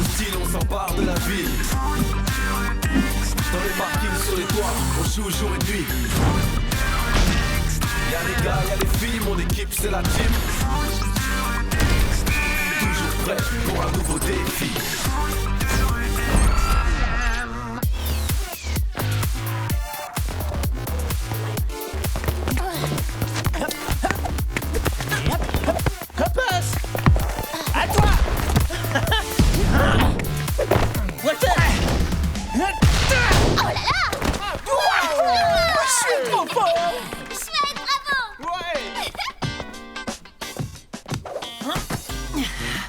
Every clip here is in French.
nouveau style, on s'empare de la ville. Dans les parkings, sur les toits, on joue jour et nuit. Y'a les gars, y'a les filles, mon équipe c'est la team. Toujours prêt pour un nouveau défi. Passe. À toi. Walter. Oh là là! Je suis trop fort. Chouette, bravo!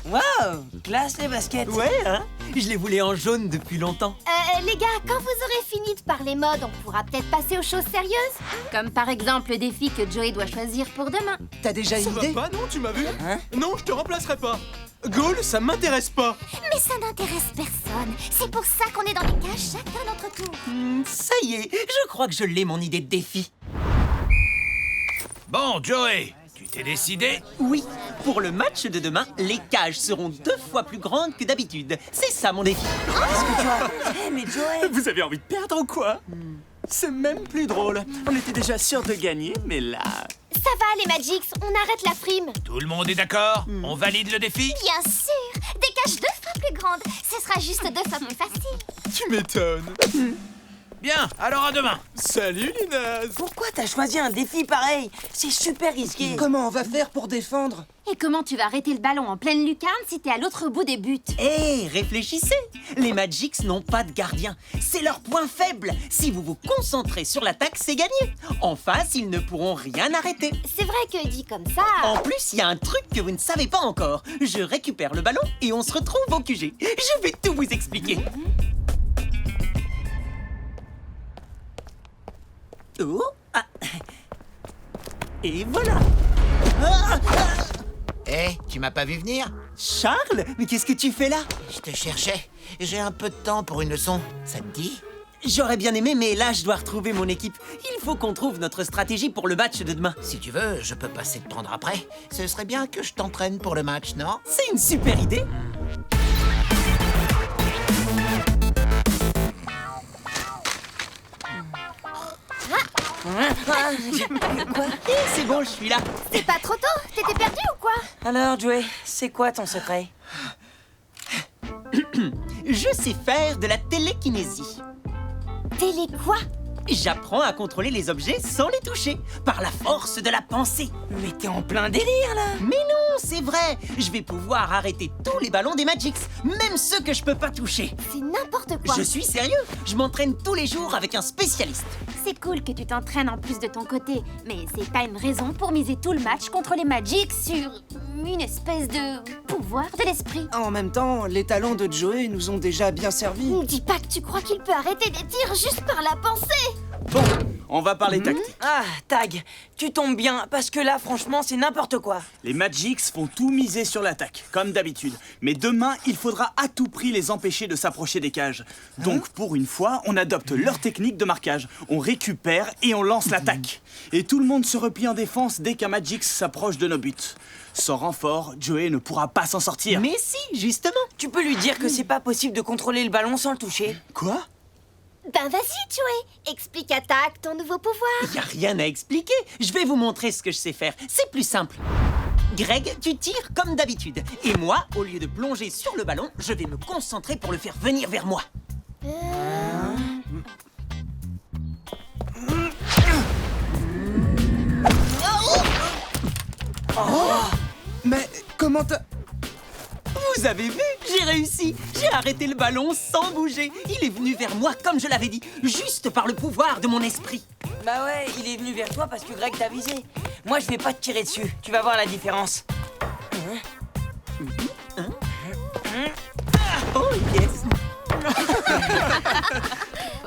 Waouh, classe les baskets. Ouais, hein? Je les voulais en jaune depuis longtemps. Les gars, quand vous aurez fini de parler mode, on pourra peut-être passer aux choses sérieuses. Comme par exemple le défi que Joey doit choisir pour demain. T'as déjà Ça une va idée? pas, non? Tu m'as vu? Hein? Non, je te remplacerai pas. Gaulle, ça m'intéresse pas. Mais ça n'intéresse personne. C'est pour ça qu'on est dans les cages chacun notre tour. Ça y est, je crois que je l'ai mon idée de défi. Bon, Joey, tu t'es décidé? Oui, pour le match de demain, les cages seront 2 fois plus grandes que d'habitude. C'est ça mon défi. Qu'est-ce que tu as? Mais Joey! Vous avez envie de perdre ou quoi? C'est même plus drôle. On était déjà sûr de gagner, mais là... Ça va les Magix, on arrête la frime. Tout le monde est d'accord? On valide le défi? Bien sûr, des cages 2 fois plus grandes. Ce sera juste 2 fois plus facile. Tu m'étonnes. Bien, alors à demain. Salut, Linaz. Pourquoi t'as choisi un défi pareil? C'est super risqué. Comment on va faire pour défendre? Et comment tu vas arrêter le ballon en pleine lucarne si t'es à l'autre bout des buts? Hé, réfléchissez. Les Magics n'ont pas de gardien. C'est leur point faible. Si vous vous concentrez sur l'attaque, c'est gagné. En face, ils ne pourront rien arrêter. C'est vrai que dit comme ça... En plus, il y a un truc que vous ne savez pas encore. Je récupère le ballon et on se retrouve au QG. Je vais tout vous expliquer. Oh, ah. Et voilà. Tu m'as pas vu venir? Charles, mais qu'est-ce que tu fais là? Je te cherchais. J'ai un peu de temps pour une leçon. Ça te dit? J'aurais bien aimé, mais là, je dois retrouver mon équipe. Il faut qu'on trouve notre stratégie pour le match de demain. Si tu veux, je peux passer te prendre après. Ce serait bien que je t'entraîne pour le match, non? C'est une super idée. Quoi? C'est bon, je suis là. C'est pas trop tôt? T'étais perdu ou quoi? Alors, Joey, c'est quoi ton secret? Je sais faire de la télékinésie. Télé quoi? J'apprends à contrôler les objets sans les toucher, par la force de la pensée. Mais t'es en plein délire, là! Mais non, c'est vrai. Je vais pouvoir arrêter tous les ballons des Magics, même ceux que je peux pas toucher. C'est n'importe quoi. Je suis sérieux. Je m'entraîne tous les jours avec un spécialiste. C'est cool que tu t'entraînes en plus de ton côté, mais c'est pas une raison pour miser tout le match contre les Magic sur une espèce de pouvoir de l'esprit. En même temps, les talents de Joey nous ont déjà bien servi. Ne dis pas que tu crois qu'il peut arrêter des tirs juste par la pensée. Bon, on va parler tactique. Ah, Tag, tu tombes bien, parce que là, franchement, c'est n'importe quoi. Les Magics font tout miser sur l'attaque, comme d'habitude. Mais demain, il faudra à tout prix les empêcher de s'approcher des cages. Donc, pour une fois, on adopte leur technique de marquage. On récupère et on lance l'attaque. Et tout le monde se replie en défense dès qu'un Magix s'approche de nos buts. Sans renfort, Joey ne pourra pas s'en sortir. Mais si, justement. Tu peux lui dire que c'est pas possible de contrôler le ballon sans le toucher. Quoi? Ben vas-y, Joey, explique à Tac ton nouveau pouvoir. Y a rien à expliquer. Je vais vous montrer ce que je sais faire. C'est plus simple. Greg, tu tires comme d'habitude. Et moi, au lieu de plonger sur le ballon, je vais me concentrer pour le faire venir vers moi. Mais comment t'as... Vous avez vu? J'ai réussi. J'ai arrêté le ballon sans bouger. Il est venu vers moi comme je l'avais dit, juste par le pouvoir de mon esprit. Bah ouais, il est venu vers toi parce que Greg t'a visé. Moi, je vais pas te tirer dessus. Tu vas voir la différence. Oh yes.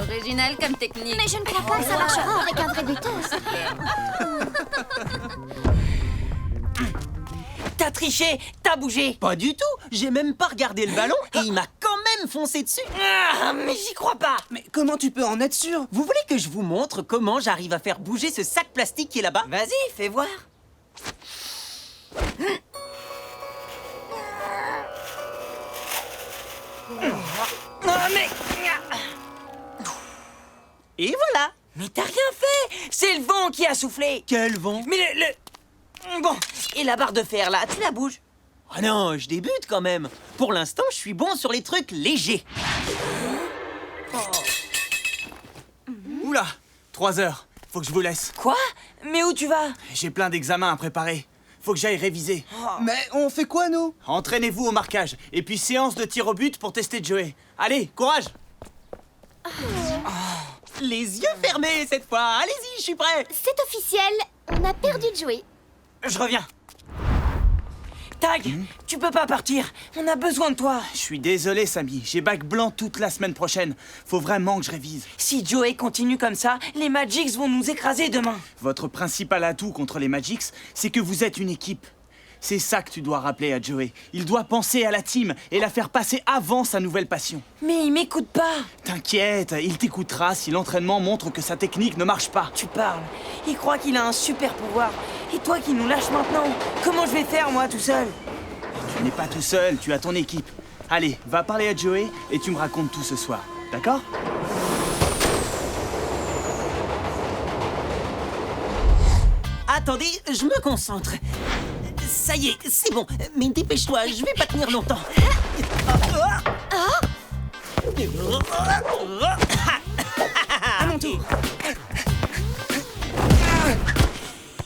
Original comme technique. Mais je ne crois pas que ça marchera avec un vrai buteur. T'as triché, t'as bougé. Pas du tout. J'ai même pas regardé le ballon et il m'a quand même foncé dessus. Ah, mais j'y crois pas. Mais comment tu peux en être sûr? Vous voulez que je vous montre comment j'arrive à faire bouger ce sac plastique qui est là-bas? Vas-y, fais voir. Oh, mais... Et voilà. Mais t'as rien fait! C'est le vent qui a soufflé! Quel vent. Mais Bon, et la barre de fer, là, tu la bouges? Oh non, je débute quand même. Pour l'instant, je suis bon sur les trucs légers. Oula, 3 heures. Faut que je vous laisse. Quoi? Mais où tu vas? J'ai plein d'examens à préparer. Faut que j'aille réviser. Mais on fait quoi, nous? Entraînez-vous au marquage. Et puis séance de tir au but pour tester Joey. Allez, courage! Les yeux fermés cette fois. Allez-y, je suis prêt. C'est officiel, on a perdu Joey. Je reviens. Tag, tu peux pas partir. On a besoin de toi. Je suis désolé, Samy. J'ai bac blanc toute la semaine prochaine. Faut vraiment que je révise. Si Joey continue comme ça, les Magics vont nous écraser demain. Votre principal atout contre les Magics, c'est que vous êtes une équipe. C'est ça que tu dois rappeler à Joey. Il doit penser à la team et la faire passer avant sa nouvelle passion. Mais il m'écoute pas. T'inquiète, il t'écoutera si l'entraînement montre que sa technique ne marche pas. Tu parles. Il croit qu'il a un super pouvoir. Et toi qui nous lâches maintenant, comment je vais faire, moi, tout seul? Tu n'es pas tout seul, tu as ton équipe. Allez, va parler à Joey et tu me racontes tout ce soir. D'accord? Attendez, je me concentre. Ça y est, c'est bon. Mais dépêche-toi, je vais pas tenir longtemps. À mon tour.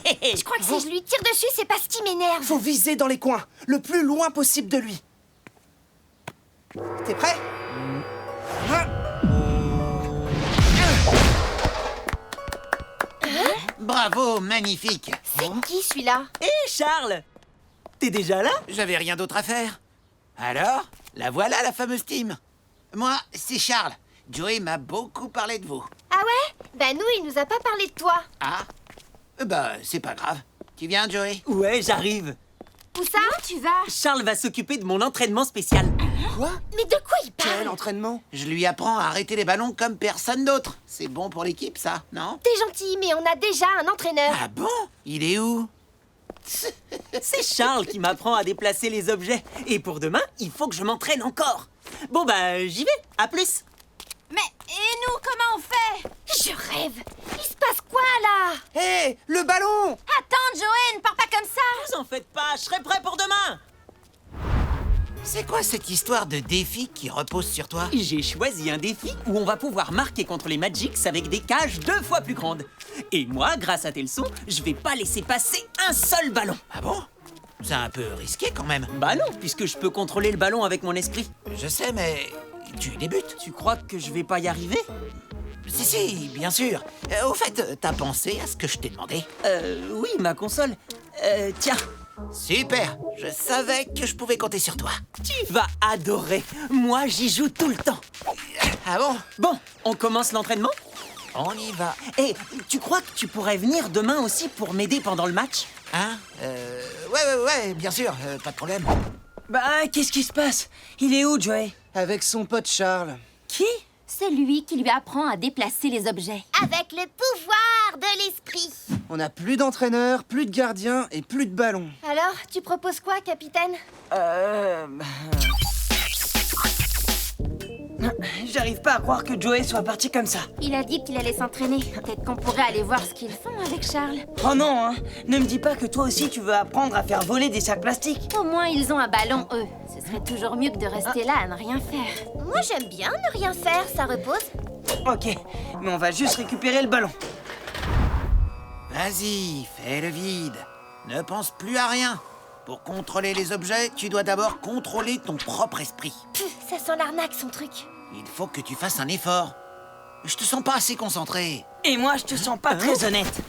Je crois que si je lui tire dessus, c'est parce qu'il m'énerve. Faut viser dans les coins, le plus loin possible de lui. T'es prêt? Bravo, magnifique. C'est qui celui-là? Hé, Charles! T'es déjà là? J'avais rien d'autre à faire. Alors, la voilà la fameuse team. Moi, c'est Charles. Joey m'a beaucoup parlé de vous. Ah ouais? Bah nous, il nous a pas parlé de toi. Ah? Bah, c'est pas grave. Tu viens, Joey? Ouais, j'arrive. Où ça? Où tu vas? Charles va s'occuper de mon entraînement spécial. Quoi? Mais de quoi il parle? Quel entraînement? Je lui apprends à arrêter les ballons comme personne d'autre. C'est bon pour l'équipe, ça, non? T'es gentil, mais on a déjà un entraîneur. Ah bon? Il est où? C'est Charles qui m'apprend à déplacer les objets. Et pour demain, il faut que je m'entraîne encore. Bon bah, j'y vais. À plus. Mais, et nous, comment on fait? Je rêve. Il se passe quoi, là? Hé, le ballon! Attends, Joey, ne pars pas comme ça. Vous en faites pas, je serai prêt pour demain. C'est quoi cette histoire de défi qui repose sur toi? J'ai choisi un défi où on va pouvoir marquer contre les Magics avec des cages 2 fois plus grandes. Et moi, grâce à tes leçons, je vais pas laisser passer un seul ballon. Ah bon? C'est un peu risqué quand même. Bah non, puisque je peux contrôler le ballon avec mon esprit. Je sais, mais tu débutes. Tu crois que je vais pas y arriver? Si, bien sûr. Au fait, t'as pensé à ce que je t'ai demandé? Oui, ma console. Tiens, Super. Je savais que je pouvais compter sur toi. tu vas adorer. Moi, j'y joue tout le temps. Ah bon? Bon, on commence l'entraînement? On y va. Et tu crois que tu pourrais venir demain aussi pour m'aider pendant le match? Hein? Ouais, bien sûr, pas de problème. Bah, qu'est-ce qui se passe? Il est où, Joey? Avec son pote Charles. Qui? C'est lui qui lui apprend à déplacer les objets. Avec le pouvoir de l'esprit. On n'a plus d'entraîneur, plus de gardien et plus de ballon. Alors, tu proposes quoi, capitaine? J'arrive pas à croire que Joey soit parti comme ça. Il a dit qu'il allait s'entraîner. Peut-être qu'on pourrait aller voir ce qu'ils font avec Charles. Oh non, hein. Ne me dis pas que toi aussi tu veux apprendre à faire voler des sacs plastiques. Au moins, ils ont un ballon, eux. Ce serait toujours mieux que de rester là à ne rien faire. Moi, j'aime bien ne rien faire, ça repose. Ok, mais on va juste récupérer le ballon. Vas-y, fais le vide. Ne pense plus à rien. Pour contrôler les objets, tu dois d'abord contrôler ton propre esprit. Pff, ça sent l'arnaque, son truc. Il faut que tu fasses un effort. Je te sens pas assez concentré. Et moi, je te sens pas très honnête.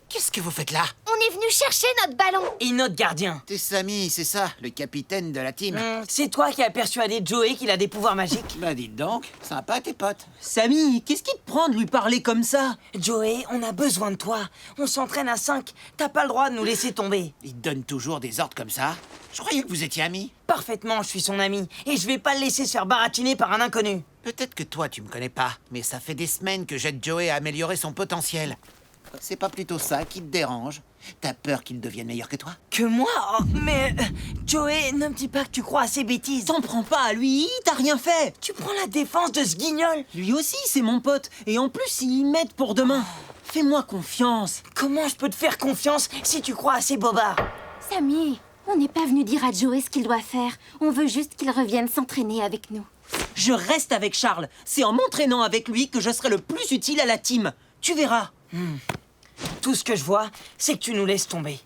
Qu'est-ce que vous faites là? On est venu chercher notre ballon. Et notre gardien. T'es Samy, c'est ça, le capitaine de la team. C'est toi qui as persuadé Joey qu'il a des pouvoirs magiques. Bah dites donc, sympa tes potes. Samy, qu'est-ce qui te prend de lui parler comme ça? Joey, on a besoin de toi. On s'entraîne à 5. T'as pas le droit de nous laisser tomber. Il te donne toujours des ordres comme ça. Je croyais que vous étiez amis. Parfaitement, je suis son ami. Et je vais pas le laisser se faire baratiner par un inconnu. Peut-être que toi tu me connais pas, mais ça fait des semaines que j'aide Joey à améliorer son potentiel. C'est pas plutôt ça qui te dérange? T'as peur qu'il devienne meilleur que toi? Que moi? Oh, mais Joey, ne me dis pas que tu crois à ces bêtises. T'en prends pas à lui, t'as rien fait. Tu prends la défense de ce guignol. Lui aussi, c'est mon pote. Et en plus, il m'aide pour demain. Fais-moi confiance. Comment je peux te faire confiance si tu crois à ces bobards? Samy, on n'est pas venu dire à Joey ce qu'il doit faire. On veut juste qu'il revienne s'entraîner avec nous. Je reste avec Charles. C'est en m'entraînant avec lui que je serai le plus utile à la team. Tu verras. Tout ce que je vois, c'est que tu nous laisses tomber.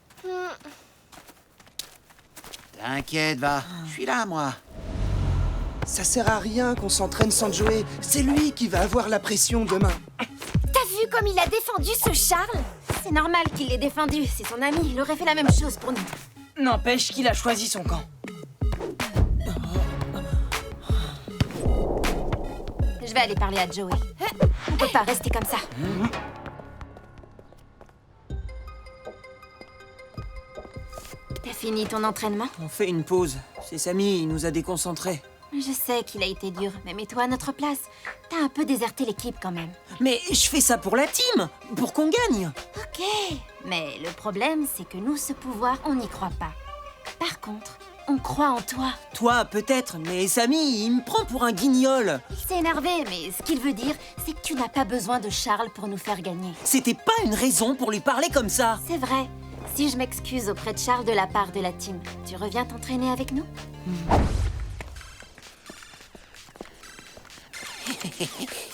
T'inquiète, va. Je suis là, moi. Ça sert à rien qu'on s'entraîne sans Joey. C'est lui qui va avoir la pression demain. T'as vu comme il a défendu ce Charles? C'est normal qu'il l'ait défendu, c'est son ami, il aurait fait la même chose pour nous. N'empêche qu'il a choisi son camp. Je vais aller parler à Joey. On peut pas rester comme ça. T'as fini ton entraînement? On fait une pause. C'est Samy, il nous a déconcentrés. Je sais qu'il a été dur, mais mets-toi à notre place. T'as un peu déserté l'équipe quand même. Mais je fais ça pour la team, pour qu'on gagne. Ok, mais le problème, c'est que nous, ce pouvoir, on n'y croit pas. Par contre, on croit en toi. Toi, peut-être, mais Samy, il me prend pour un guignol. Il s'est énervé, mais ce qu'il veut dire, c'est que tu n'as pas besoin de Charles pour nous faire gagner. C'était pas une raison pour lui parler comme ça. C'est vrai. Si je m'excuse auprès de Charles de la part de la team, tu reviens t'entraîner avec nous?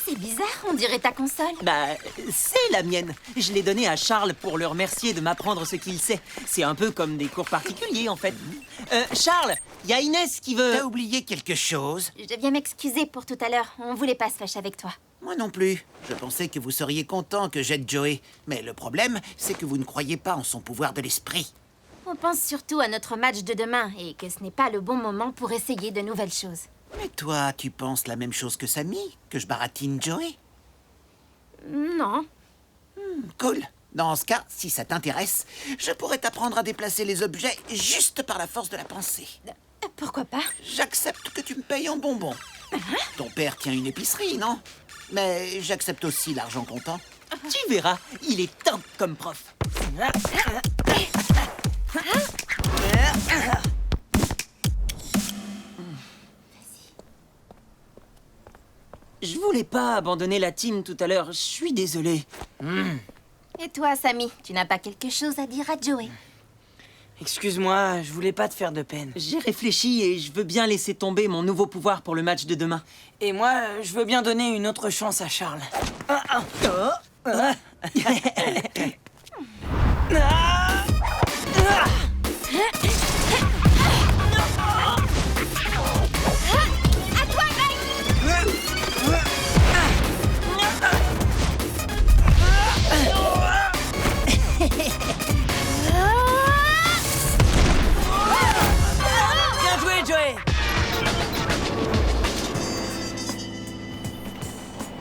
C'est bizarre, on dirait ta console. Bah, c'est la mienne. Je l'ai donnée à Charles pour le remercier de m'apprendre ce qu'il sait. C'est un peu comme des cours particuliers, en fait. Charles, il y a Inès qui veut... T'as oublié quelque chose? Je viens m'excuser pour tout à l'heure. On voulait pas se fâcher avec toi. Moi non plus. Je pensais que vous seriez content que j'aide Joey. Mais le problème, c'est que vous ne croyez pas en son pouvoir de l'esprit. On pense surtout à notre match de demain et que ce n'est pas le bon moment pour essayer de nouvelles choses. Mais toi, tu penses la même chose que Samy? Que je baratine Joey? Non. Cool. Dans ce cas, si ça t'intéresse, je pourrais t'apprendre à déplacer les objets juste par la force de la pensée. Pourquoi pas? J'accepte que tu me payes en bonbons. Ton père tient une épicerie, non? Mais j'accepte aussi l'argent comptant. Tu verras, il est top comme prof. Je voulais pas abandonner la team tout à l'heure, je suis désolé. Et toi, Samy, tu n'as pas quelque chose à dire à Joey? Excuse-moi, je voulais pas te faire de peine. J'ai réfléchi et je veux bien laisser tomber mon nouveau pouvoir pour le match de demain. Et moi, je veux bien donner une autre chance à Charles. À toi, Greg! Bien joué, Joey!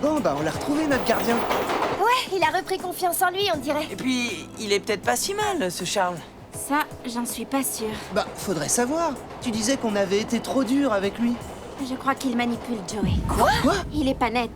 Bon, bah on l'a retrouvé, notre gardien. Ouais, il a repris confiance en lui, on dirait. Et puis, il est peut-être pas si mal, ce Charles. Ça, j'en suis pas sûre. Bah, faudrait savoir. Tu disais qu'on avait été trop dur avec lui. Je crois qu'il manipule Joey. Quoi? Il est pas net.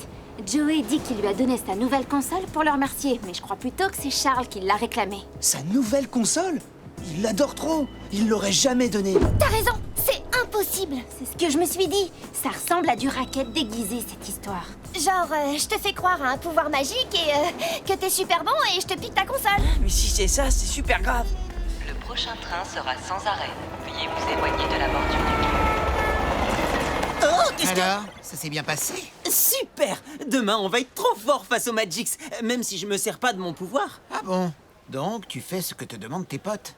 Joey dit qu'il lui a donné sa nouvelle console pour le remercier, mais je crois plutôt que c'est Charles qui l'a réclamé. Sa nouvelle console? Il l'adore trop. Il l'aurait jamais donné. T'as raison, c'est impossible. C'est ce que je me suis dit. Ça ressemble à du racket déguisé, cette histoire. Genre, je te fais croire à un pouvoir magique et que t'es super bon et je te pique ta console. Mais si c'est ça, c'est super grave. Le prochain train sera sans arrêt. Veuillez vous éloigner de la bordure du quai. Oh, qu'est-ce que... Alors, ça s'est bien passé? Super! Demain, on va être trop fort face aux Magix, même si je me sers pas de mon pouvoir. Ah bon? Donc, tu fais ce que te demandent tes potes?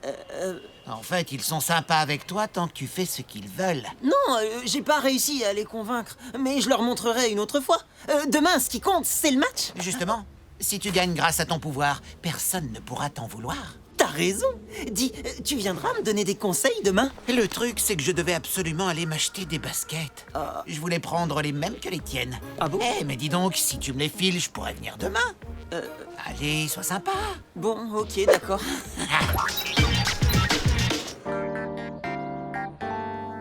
En fait, ils sont sympas avec toi tant que tu fais ce qu'ils veulent. Non, j'ai pas réussi à les convaincre, mais je leur montrerai une autre fois. Demain, ce qui compte, c'est le match. Justement, si tu gagnes grâce à ton pouvoir, personne ne pourra t'en vouloir. T'as raison. Dis, tu viendras me donner des conseils demain? Le truc, c'est que je devais absolument aller m'acheter des baskets. Je voulais prendre les mêmes que les tiennes. Ah bon? Eh, mais dis donc, si tu me les files, je pourrais venir demain. Allez, sois sympa. Bon, ok, d'accord.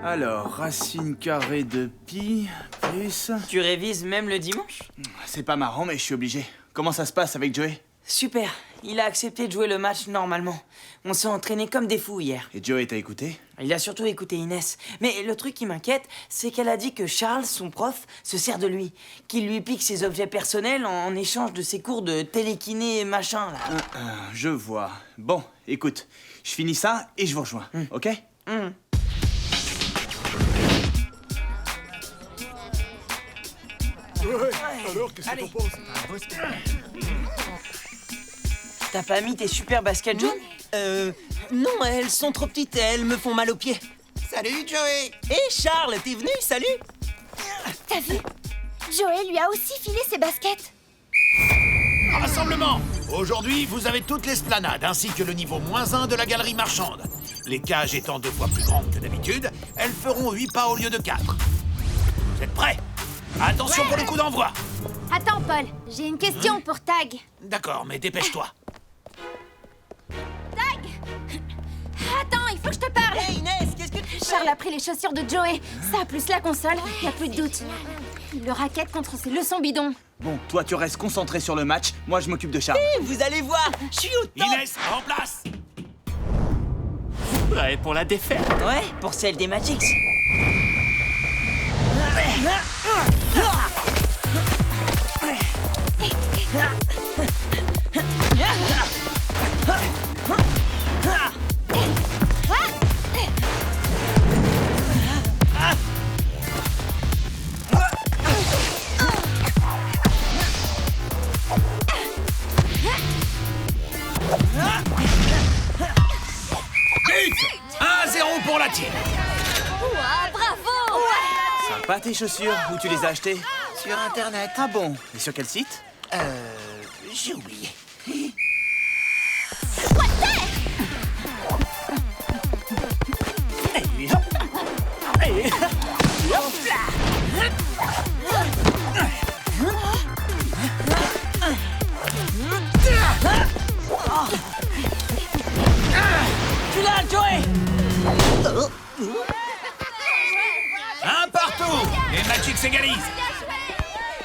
Alors, racine carrée de pi, plus... Tu révises même le dimanche? C'est pas marrant, mais je suis obligé. Comment ça se passe avec Joey? Super. il a accepté de jouer le match normalement. On s'est entraîné comme des fous hier. Et Joey t'a écouté? Il a surtout écouté Inès. Mais le truc qui m'inquiète, c'est qu'elle a dit que Charles, son prof, se sert de lui. Qu'il lui pique ses objets personnels en échange de ses cours de télékiné et machin, là. Je vois. Bon, écoute, je finis ça et je vous rejoins, ok? Alors, qu'est-ce que t'en penses? T'as pas mis tes super baskets jaunes? Non, elles sont trop petites, elles me font mal aux pieds. Salut, Joey. Hé, Charles, t'es venu? Salut! T'as vu? Joey lui a aussi filé ses baskets. Rassemblement! Aujourd'hui, vous avez toute l'esplanade, ainsi que le niveau -1 de la galerie marchande. Les cages étant 2 fois plus grandes que d'habitude, elles feront 8 pas au lieu de 4. Vous êtes prêts? Attention pour le coup d'envoi! Attends, Paul, j'ai une question pour Tag. D'accord, mais dépêche-toi. Tag! Attends, il faut que je te parle. Hé, Inès, qu'est-ce que tu fais? Charles a pris les chaussures de Joey. Ça, plus la console, y a plus de doute. Il le raquette contre ses leçons bidons. Bon, toi tu restes concentré sur le match, moi je m'occupe de Charles. Vous allez voir, je suis au top! Inès, en place! Prêt pour la défaite? Ouais, pour celle des Magix. But! 1-0 pour la team. Ouah, bravo! Sympa tes chaussures, où tu les as achetées? Sur Internet. Ah bon? Et sur quel site? J'ai oublié. Tu l'as, Joey! Un partout! Les Magix s'égalisent.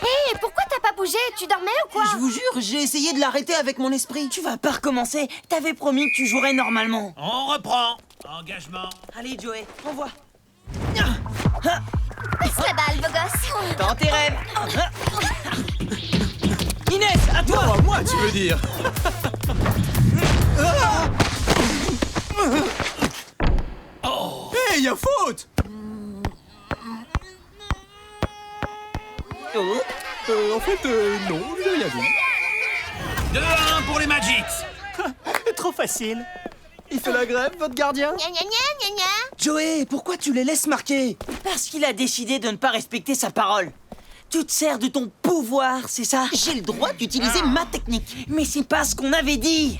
Hé, pourquoi t'as pas bougé? Tu dormais ou quoi? Je vous jure, j'ai essayé de l'arrêter avec mon esprit. Tu vas pas recommencer. T'avais promis que tu jouerais normalement. On reprend. Engagement. Allez, Joey, envoie. Passe la balle, beau gosse. Dans tes rêves. Inès, à toi! Oh, moi, tu veux dire? Hé, y a faute! En fait, non, j'ai rien dit. 2-1 pour les Magix. Trop facile. Il fait la grève, votre gardien? Gna gna gna gna gna. Joey, pourquoi tu les laisses marquer? Parce qu'il a décidé de ne pas respecter sa parole. Tu te sers de ton pouvoir, c'est ça? J'ai le droit d'utiliser ma technique. Mais c'est pas ce qu'on avait dit.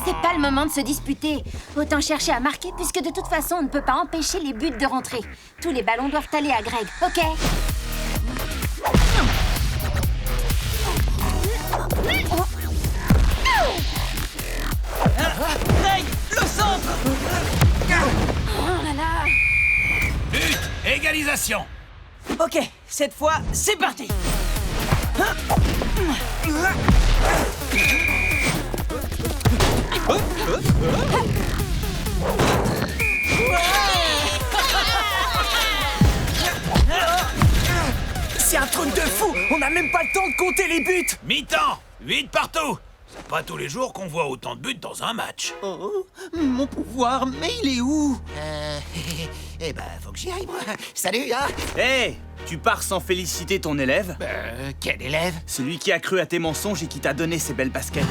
C'est pas le moment de se disputer. Autant chercher à marquer, puisque de toute façon, on ne peut pas empêcher les buts de rentrer. Tous les ballons doivent aller à Greg, ok? Greg, le centre! Oh là là! But! Égalisation. Ok, cette fois, c'est parti. C'est un truc de fou! On n'a même pas le temps de compter les buts! Mi-temps. 8 partout. C'est pas tous les jours qu'on voit autant de buts dans un match. Oh, mon pouvoir, mais il est où? Eh ben, faut que j'y aille, moi. Salut, hein. Hé! Tu pars sans féliciter ton élève? Quel élève? Celui qui a cru à tes mensonges et qui t'a donné ces belles baskets.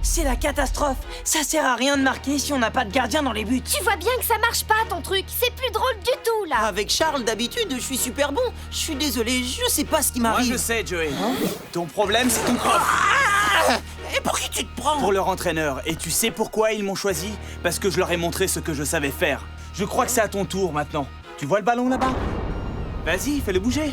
C'est la catastrophe. Ça sert à rien de marquer si on n'a pas de gardien dans les buts. Tu vois bien que ça marche pas, ton truc. C'est plus drôle du tout, là. Avec Charles, d'habitude, je suis super bon. Je suis désolé, je sais pas ce qui Moi m'arrive. je sais, Joey. Ton problème, c'est ton prof. Et pour qui tu te prends? Pour leur entraîneur. Et tu sais pourquoi ils m'ont choisi? Parce que je leur ai montré ce que je savais faire. Je crois que c'est à ton tour maintenant. Tu vois le ballon là-bas? Vas-y, fais-le bouger.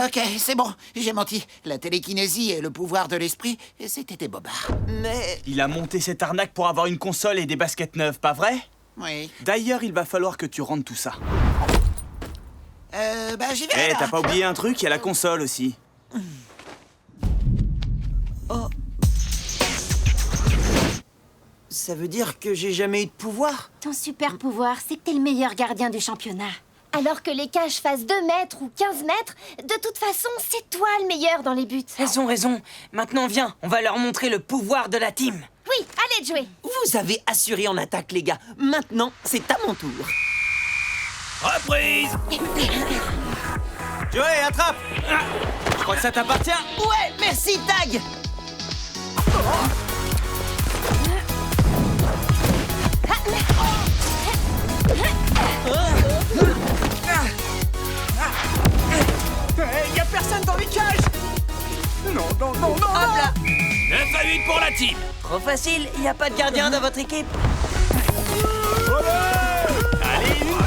Ok, c'est bon, j'ai menti. La télékinésie et le pouvoir de l'esprit, c'était des bobards. Mais... Il a monté cette arnaque pour avoir une console et des baskets neuves, pas vrai? Oui. D'ailleurs, il va falloir que tu rendes tout ça. Bah j'y vais Eh, alors. t'as pas oublié un truc? Il y a la console aussi. Ça veut dire que j'ai jamais eu de pouvoir? Ton super pouvoir, c'est que t'es le meilleur gardien du championnat. Alors que les cages fassent 2 mètres ou 15 mètres, de toute façon, c'est toi le meilleur dans les buts. Elles ont raison. Maintenant, viens, on va leur montrer le pouvoir de la team. Oui, allez, Joey. Vous avez assuré en attaque, les gars. Maintenant, c'est à mon tour. Reprise. Joey, attrape. Je crois que ça t'appartient. Ouais, merci, Tag. Y a personne dans les cages. Non. 9 à 8 pour la team. Trop facile, y a pas de gardien dans votre équipe. Allez, une,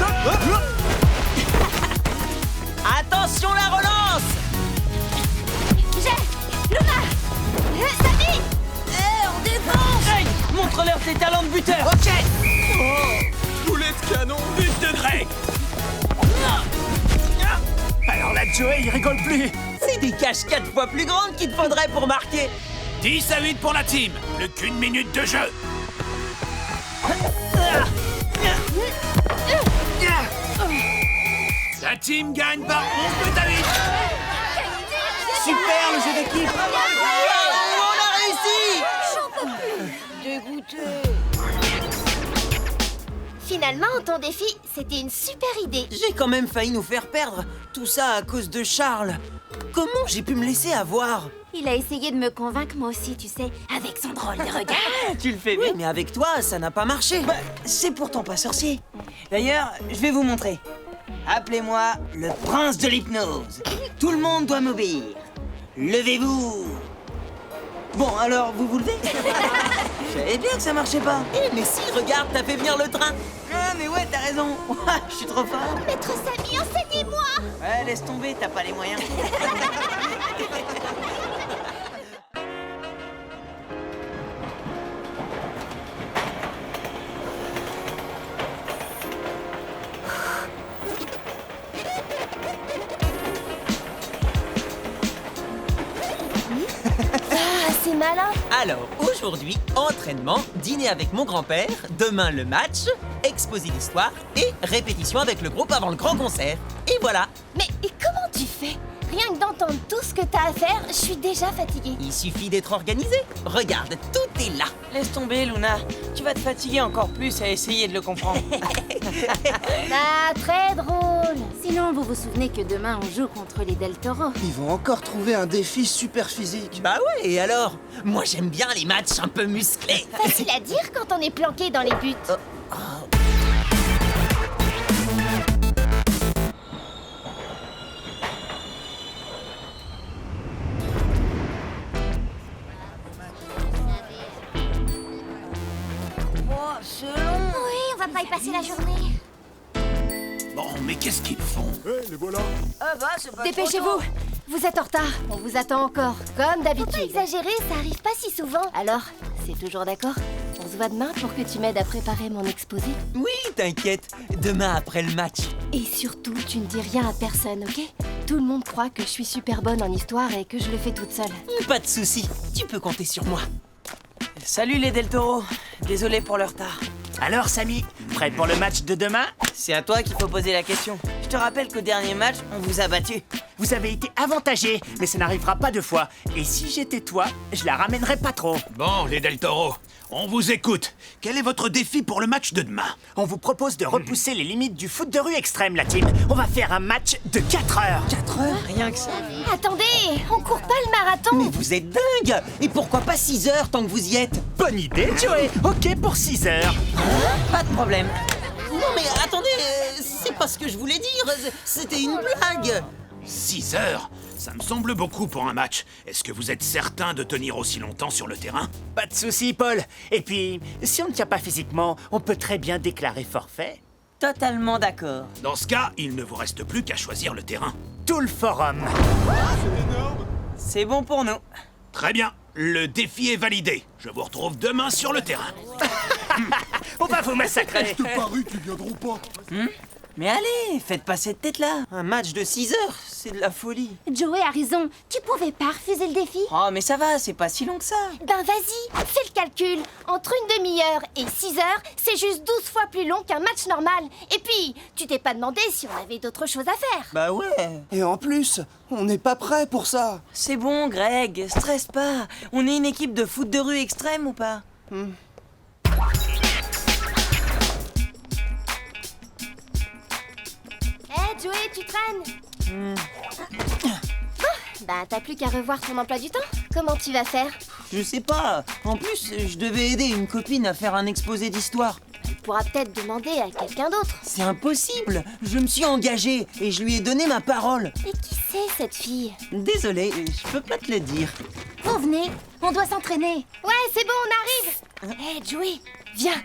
deux. Attention, la relance. J'ai Luna Samy on défense. Greg, montre-leur tes talents de buteur. Ok. Boulet de canon. But de Greg. Alors là, Joey, il rigole plus. C'est des cages 4 fois plus grandes qu'il te faudrait pour marquer. 10 à 8 pour la team. Plus qu'une minute de jeu. La team gagne par 11 buts à 8. Super le jeu d'équipe. On a réussi. Dégoûté. Finalement, ton défi, c'était une super idée. J'ai quand même failli nous faire perdre. Tout ça à cause de Charles. Comment j'ai pu me laisser avoir? Il a essayé de me convaincre, moi aussi, tu sais, avec son drôle de regard. Tu le fais Oui, bien. mais avec toi, ça n'a pas marché. Bah, c'est pourtant pas sorcier. D'ailleurs, je vais vous montrer. Appelez-moi le prince de l'hypnose. Tout le monde doit m'obéir. Levez-vous. Bon, alors, vous vous levez? Je savais bien que ça marchait pas. Eh, mais si, regarde, t'as fait venir le train. Ah, mais ouais, t'as raison. Je suis trop fort. Maître Samy, enseignez-moi. Ouais, laisse tomber, t'as pas les moyens. Ah, c'est malin. Alors, aujourd'hui, entraînement, dîner avec mon grand-père, demain le match, exposé d'histoire et répétition avec le groupe avant le grand concert. Et voilà. Mais et comment tu fais? Rien que d'entendre tout ce que t'as à faire, je suis déjà fatiguée. Il suffit d'être organisé. Regarde, tout est là. Laisse tomber, Luna. Tu vas te fatiguer encore plus à essayer de le comprendre. Ah, très drôle. Sinon, vous vous souvenez que demain, on joue contre les Del Toro. Ils vont encore trouver un défi super physique. Bah ouais, et alors? Moi j'aime bien les matchs un peu musclés. Facile à dire quand on est planqué dans les buts. Oui, on va pas y passer la journée. Bon, mais qu'est-ce qu'ils font? Eh, les voilà. Dépêchez-vous. Vous êtes en retard. On vous attend encore, comme d'habitude. Faut pas exagérer, ça arrive pas si souvent. Alors, c'est toujours d'accord? On se voit demain pour que tu m'aides à préparer mon exposé. Oui, t'inquiète. Demain après le match. Et surtout, tu ne dis rien à personne, ok? Tout le monde croit que je suis super bonne en histoire et que je le fais toute seule. Pas de souci. Tu peux compter sur moi. Salut les Del Toro. Désolé pour le retard. Alors, Samy, prêt pour le match de demain? C'est à toi qu'il faut poser la question. Je te rappelle qu'au dernier match, on vous a battu. Vous avez été avantagé, mais ça n'arrivera pas 2 fois. Et si j'étais toi, je la ramènerais pas trop. Bon, les Del Toro, on vous écoute. Quel est votre défi pour le match de demain? On vous propose de repousser les limites du foot de rue extrême, la team. On va faire un match de 4 heures. 4 heures? Rien que ça. Attendez, on court pas le marathon. Mais vous êtes dingue! Et pourquoi pas 6 heures tant que vous y êtes? Bonne idée, Joey. Ok pour 6 heures. Pas de problème. Non mais attendez, c'est pas ce que je voulais dire, c'était une blague. 6 heures? Ça me semble beaucoup pour un match. Est-ce que vous êtes certain de tenir aussi longtemps sur le terrain? Pas de souci, Paul. Et puis, si on ne tient pas physiquement, on peut très bien déclarer forfait. Totalement d'accord. Dans ce cas, il ne vous reste plus qu'à choisir le terrain. Tout le forum. C'est bon pour nous. Très bien, le défi est validé. Je vous retrouve demain sur le terrain. On va vous massacrer. De Paris qui viendront pas. Mais allez, faites pas cette tête-là. Un match de 6 heures, c'est de la folie. Joey a raison, tu pouvais pas refuser le défi? Oh, mais ça va, c'est pas si long que ça. Ben vas-y, fais le calcul. Entre une demi-heure et 6 heures, c'est juste 12 fois plus long qu'un match normal. Et puis, tu t'es pas demandé si on avait d'autres choses à faire. Bah ouais. Et en plus, on n'est pas prêt pour ça. C'est bon, Greg, stresse pas. On est une équipe de foot de rue extrême ou pas? Hé, Joey, tu traînes? Bah, t'as plus qu'à revoir ton emploi du temps. Comment tu vas faire? Je sais pas. En plus, je devais aider une copine à faire un exposé d'histoire. Tu pourras peut-être demander à quelqu'un d'autre. C'est impossible. Je me suis engagé et je lui ai donné ma parole. Et qui c'est, cette fille? Désolé, je peux pas te le dire. Vous venez, on doit s'entraîner. Ouais, c'est bon, on arrive. Hé, Joey, viens.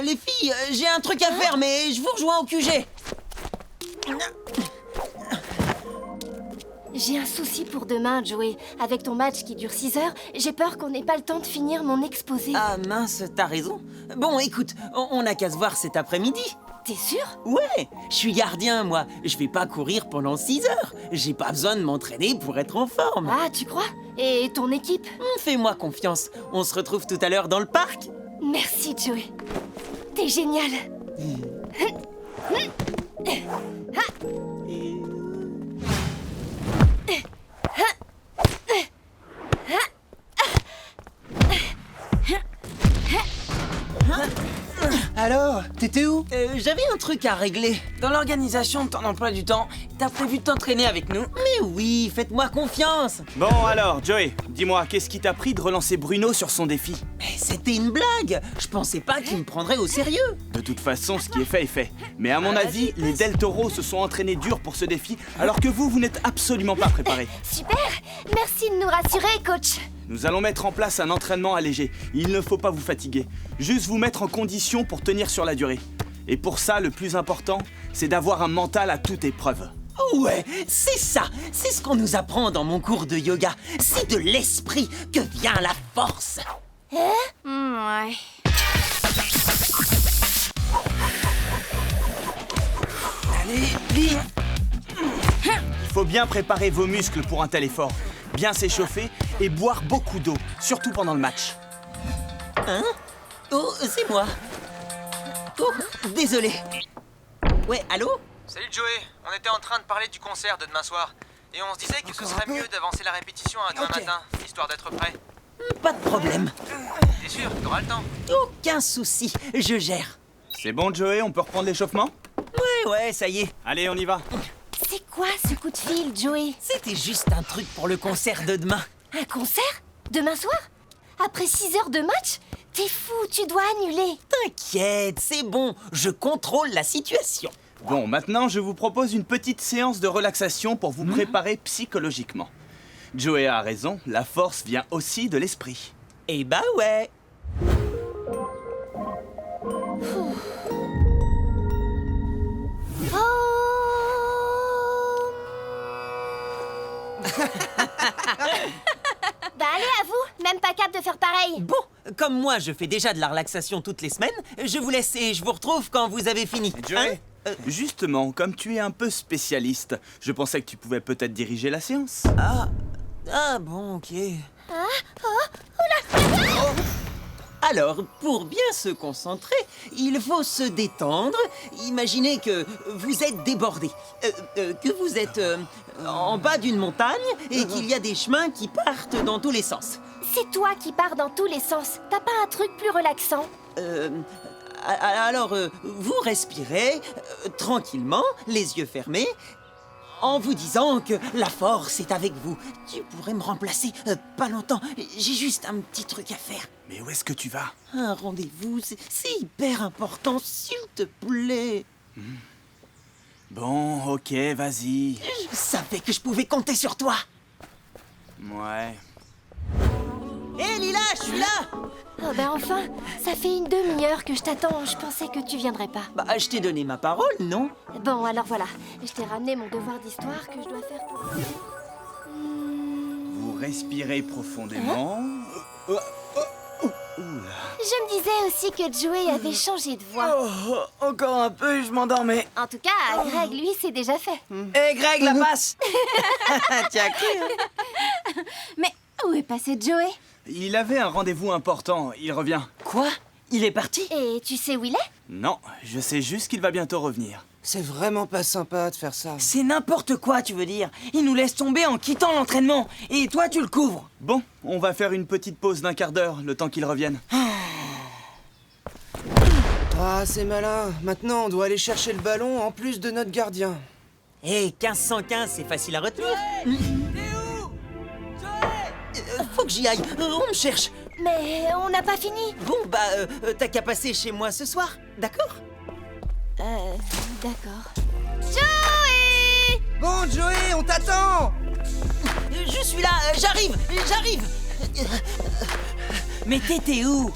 Les filles, j'ai un truc à faire, mais je vous rejoins au QG. J'ai un souci pour demain, Joey. Avec ton match qui dure 6 heures, j'ai peur qu'on n'ait pas le temps de finir mon exposé. Ah mince, t'as raison. Bon, écoute, on n'a qu'à se voir cet après-midi. T'es sûr? Ouais, je suis gardien, moi. Je vais pas courir pendant 6 heures. J'ai pas besoin de m'entraîner pour être en forme. Ah, tu crois? Et ton équipe? Fais-moi confiance. On se retrouve tout à l'heure dans le parc. Merci, Joey. T'es génial. Alors, t'étais où? J'avais un truc à régler. Dans l'organisation de ton emploi du temps, t'as prévu de t'entraîner avec nous? Mais oui, faites-moi confiance. Bon alors, Joey, dis-moi, qu'est-ce qui t'a pris de relancer Bruno sur son défi? Mais c'était une blague. Je pensais pas qu'il me prendrait au sérieux. De toute façon, ce qui est fait est fait. Mais à mon avis, les Del Toro se sont entraînés dur pour ce défi, alors que vous n'êtes absolument pas préparés. Super. Merci de nous rassurer, coach. Nous allons mettre en place un entraînement allégé. Il ne faut pas vous fatiguer. Juste vous mettre en condition pour tenir sur la durée. Et pour ça, le plus important, c'est d'avoir un mental à toute épreuve. Ouais, c'est ça. C'est ce qu'on nous apprend dans mon cours de yoga. C'est de l'esprit que vient la force. Ouais. Allez, vite! Il faut bien préparer vos muscles pour un tel effort. Bien s'échauffer et boire beaucoup d'eau, surtout pendant le match. Hein? Oh, c'est moi. Oh, désolé. Ouais, allô? Salut Joey, on était en train de parler du concert de demain soir. Et on se disait que ce serait mieux d'avancer la répétition à demain matin, histoire d'être prêt. Pas de problème. T'es sûr? T'auras le temps? Aucun souci, je gère. C'est bon, Joey, on peut reprendre l'échauffement? Ouais, ça y est. Allez, on y va. C'est quoi ce coup de fil, Joey? C'était juste un truc pour le concert de demain. Un concert? Demain soir? Après 6 heures de match? T'es fou, tu dois annuler. T'inquiète, c'est bon, je contrôle la situation. Bon, maintenant, je vous propose une petite séance de relaxation pour vous préparer psychologiquement. Joey a raison, la force vient aussi de l'esprit. Eh bah ouais. Bah allez, à vous, même pas capable de faire pareil. Bon, comme moi je fais déjà de la relaxation toutes les semaines, je vous laisse et je vous retrouve quand vous avez fini. Joey, Hein? justement, comme tu es un peu spécialiste, je pensais que tu pouvais peut-être diriger la séance. Ah bon, ok. Alors, pour bien se concentrer, il faut se détendre. Imaginez que vous êtes débordé, que vous êtes en bas d'une montagne et qu'il y a des chemins qui partent dans tous les sens. C'est toi qui pars dans tous les sens. T'as pas un truc plus relaxant? Alors, vous respirez tranquillement, les yeux fermés, en vous disant que la force est avec vous. Tu pourrais me remplacer pas longtemps. J'ai juste un petit truc à faire. Mais où est-ce que tu vas? Un rendez-vous, c'est hyper important, s'il te plaît. Bon, ok, vas-y. Je savais que je pouvais compter sur toi. Ouais. Hé Lila, je suis là. Oh ben enfin, ça fait une demi-heure que je t'attends. Je pensais que tu viendrais pas. Bah, je t'ai donné ma parole, non? Bon, alors voilà. Je t'ai ramené mon devoir d'histoire que je dois faire pour... Vous respirez profondément. Oula. Je me disais aussi que Joey avait changé de voix. Oh, encore un peu et je m'endormais. En tout cas, Greg, lui, c'est déjà fait. Hé Greg, la passe. Tiens, Mais où est passé Joey? Il avait un rendez-vous important, il revient. Quoi? Il est parti? Et tu sais où il est? Non, je sais juste qu'il va bientôt revenir. C'est vraiment pas sympa de faire ça. C'est n'importe quoi, tu veux dire. Il nous laisse tomber en quittant l'entraînement. Et toi, tu le couvres. Bon, on va faire une petite pause d'1 quart d'heure, le temps qu'il revienne. Ah, c'est malin. Maintenant, on doit aller chercher le ballon en plus de notre gardien. Hé, 1515, c'est facile à retenir. Faut que j'y aille, on me cherche. Mais on n'a pas fini. Bon, bah, t'as qu'à passer chez moi ce soir, d'accord? D'accord. Joey! Bon, Joey, on t'attend! Je suis là, j'arrive. Mais t'étais où?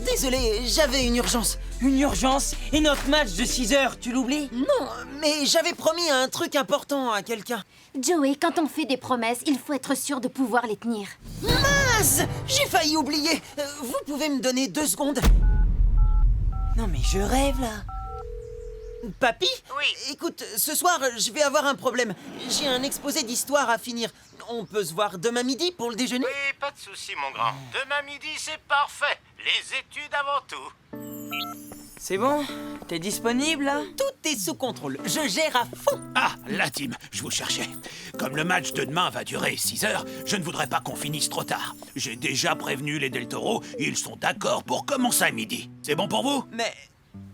Désolé, j'avais une urgence. Une urgence? Et notre match de 6 heures, tu l'oublies? Non, mais j'avais promis un truc important à quelqu'un. Joey, quand on fait des promesses, il faut être sûr de pouvoir les tenir. Mince! J'ai failli oublier. Vous pouvez me donner 2 secondes? Non mais je rêve là. Papy? Oui. Écoute, ce soir, je vais avoir un problème. J'ai un exposé d'histoire à finir. On peut se voir demain midi pour le déjeuner? Oui, pas de souci, mon grand. Demain midi, c'est parfait. Les études avant tout. C'est bon? T'es disponible là? Tout est sous contrôle. Je gère à fond. Ah, la team, je vous cherchais. Comme le match de demain va durer 6 heures, je ne voudrais pas qu'on finisse trop tard. J'ai déjà prévenu les Del Toro, ils sont d'accord pour commencer à midi. C'est bon pour vous? Mais...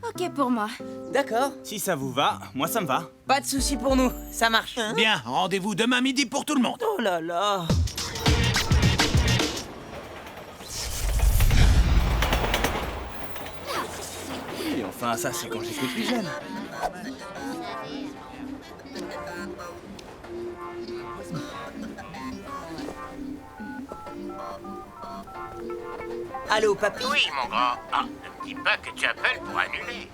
Ok pour moi. D'accord. Si ça vous va, moi ça me va. Pas de soucis pour nous, ça marche. Bien, rendez-vous demain midi pour tout le monde. Oh là là. Et enfin, ça c'est quand j'étais plus jeune. Allô, papy? Oui, mon grand. Ah, ne me dis pas que tu appelles pour annuler.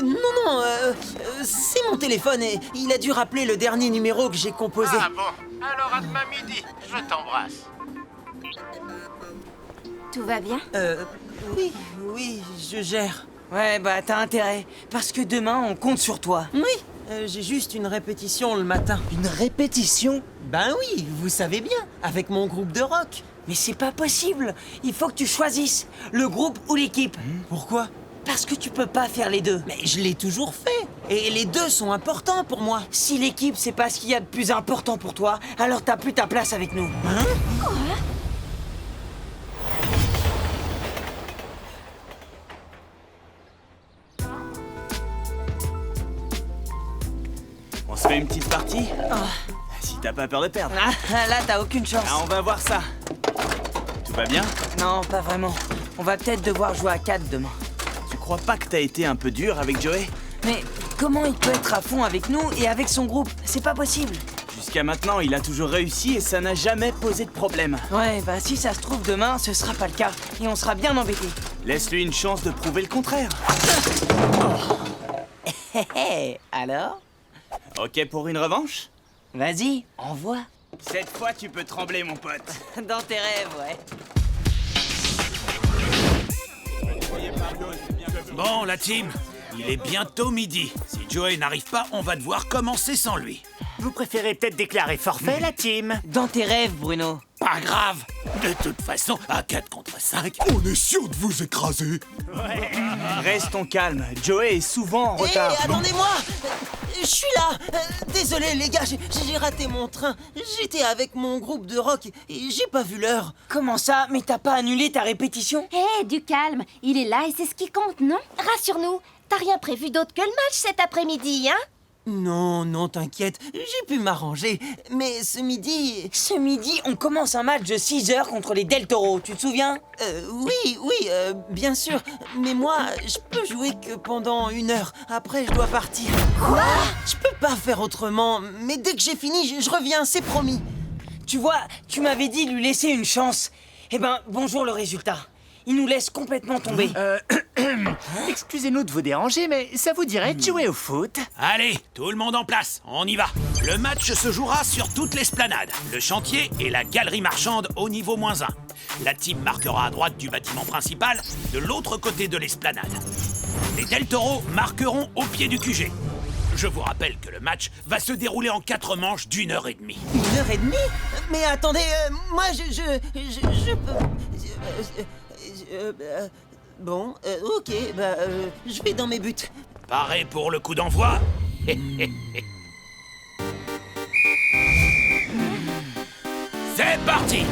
Non, c'est mon téléphone et il a dû rappeler le dernier numéro que j'ai composé. Ah bon, alors à demain midi, je t'embrasse. Tout va bien? Oui, je gère. Ouais, bah t'as intérêt. Parce que demain, on compte sur toi. Oui, j'ai juste une répétition le matin. Une répétition? Ben oui, vous savez bien, avec mon groupe de rock. Mais c'est pas possible. Il faut que tu choisisses le groupe ou l'équipe. Pourquoi? Parce que tu peux pas faire les deux. Mais je l'ai toujours fait. Et les deux sont importants pour moi. Si l'équipe, c'est pas ce qu'il y a de plus important pour toi, alors t'as plus ta place avec nous. Hein? On se fait une petite partie? Si t'as pas peur de perdre. Ah, là, t'as aucune chance. Ah, on va voir ça. Tout va bien? Non, pas vraiment. On va peut-être devoir jouer à 4 demain. Tu crois pas que t'as été un peu dur avec Joey? Mais comment il peut être à fond avec nous et avec son groupe? C'est pas possible. Jusqu'à maintenant, il a toujours réussi et ça n'a jamais posé de problème. Ouais, bah si ça se trouve demain, ce sera pas le cas. Et on sera bien embêtés. Laisse-lui une chance de prouver le contraire. Hé, alors? Ok pour une revanche? Vas-y, envoie. Cette fois, tu peux trembler, mon pote. Dans tes rêves, ouais. Bon, la team, il est bientôt midi. Si Joey n'arrive pas, on va devoir commencer sans lui. Vous préférez peut-être déclarer forfait, la team? Dans tes rêves, Bruno. Pas grave. De toute façon, à 4 contre 5... On est sûr de vous écraser. Restons calmes. Joey est souvent en retard. Hé, attendez-moi! Je suis là! Désolé, les gars, j'ai raté mon train. J'étais avec mon groupe de rock et j'ai pas vu l'heure. Comment ça? Mais t'as pas annulé ta répétition? Hé, du calme. Il est là et c'est ce qui compte, non? Rassure-nous, t'as rien prévu d'autre que le match cet après-midi, hein? Non, t'inquiète, j'ai pu m'arranger. Mais ce midi... Ce midi, on commence un match de 6 heures contre les Del Toro, tu te souviens? Oui, bien sûr. Mais moi, je peux jouer que pendant 1 heure. Après, je dois partir. Quoi? Je peux pas faire autrement. Mais dès que j'ai fini, je reviens, c'est promis. Tu vois, tu m'avais dit de lui laisser une chance. Eh ben, bonjour le résultat. Il nous laisse complètement tomber. Excusez-nous de vous déranger, mais ça vous dirait de jouer au foot? Allez, tout le monde en place, on y va. Le match se jouera sur toute l'esplanade, le chantier et la galerie marchande au niveau -1. La team marquera à droite du bâtiment principal, de l'autre côté de l'esplanade. Les Del Toro marqueront au pied du QG. Je vous rappelle que le match va se dérouler en 4 manches d'1h30. 1h30? Mais attendez, moi je peux... bon, ok, je vais dans mes buts. Paré pour le coup d'envoi? C'est parti!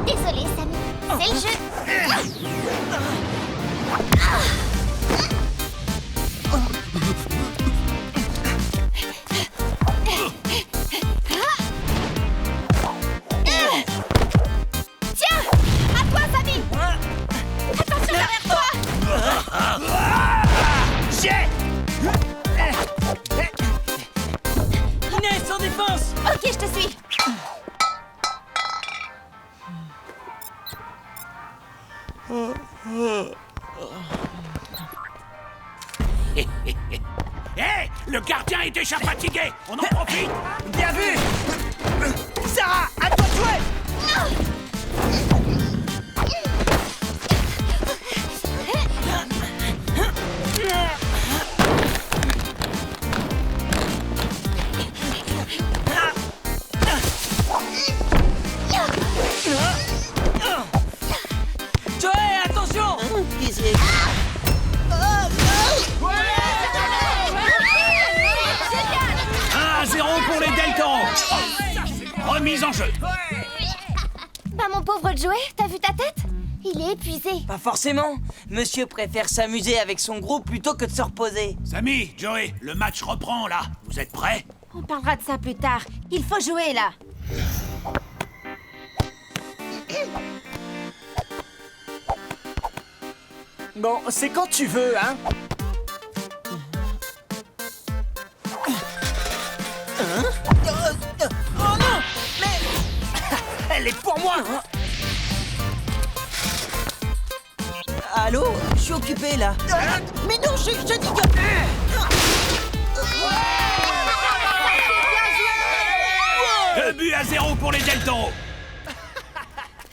Désolé, Sammy. C'est le jeu. Tiens! À toi, Sammy! Attention derrière toi! Inès, en défense! Ok, je te suis. Hé! Le gardien est déjà fatigué! On en profite! Bien vu! Sarah, à toi de jouer! Joey, attention! Qu'est-ce qu'il y a? 1-0 pour les Del Toro! Remise en jeu! Bah, mon pauvre Joey, t'as vu ta tête? Il est épuisé. Pas forcément. Monsieur préfère s'amuser avec son groupe plutôt que de se reposer. Samy, Joey, le match reprend là. Vous êtes prêts? On parlera de ça plus tard. Il faut jouer, là. Bon, c'est quand tu veux, hein? Oh non! Mais... Elle est pour moi! Allô? Je suis occupé, là. Mais non, je dis que... 2-0 pour les Del Toro!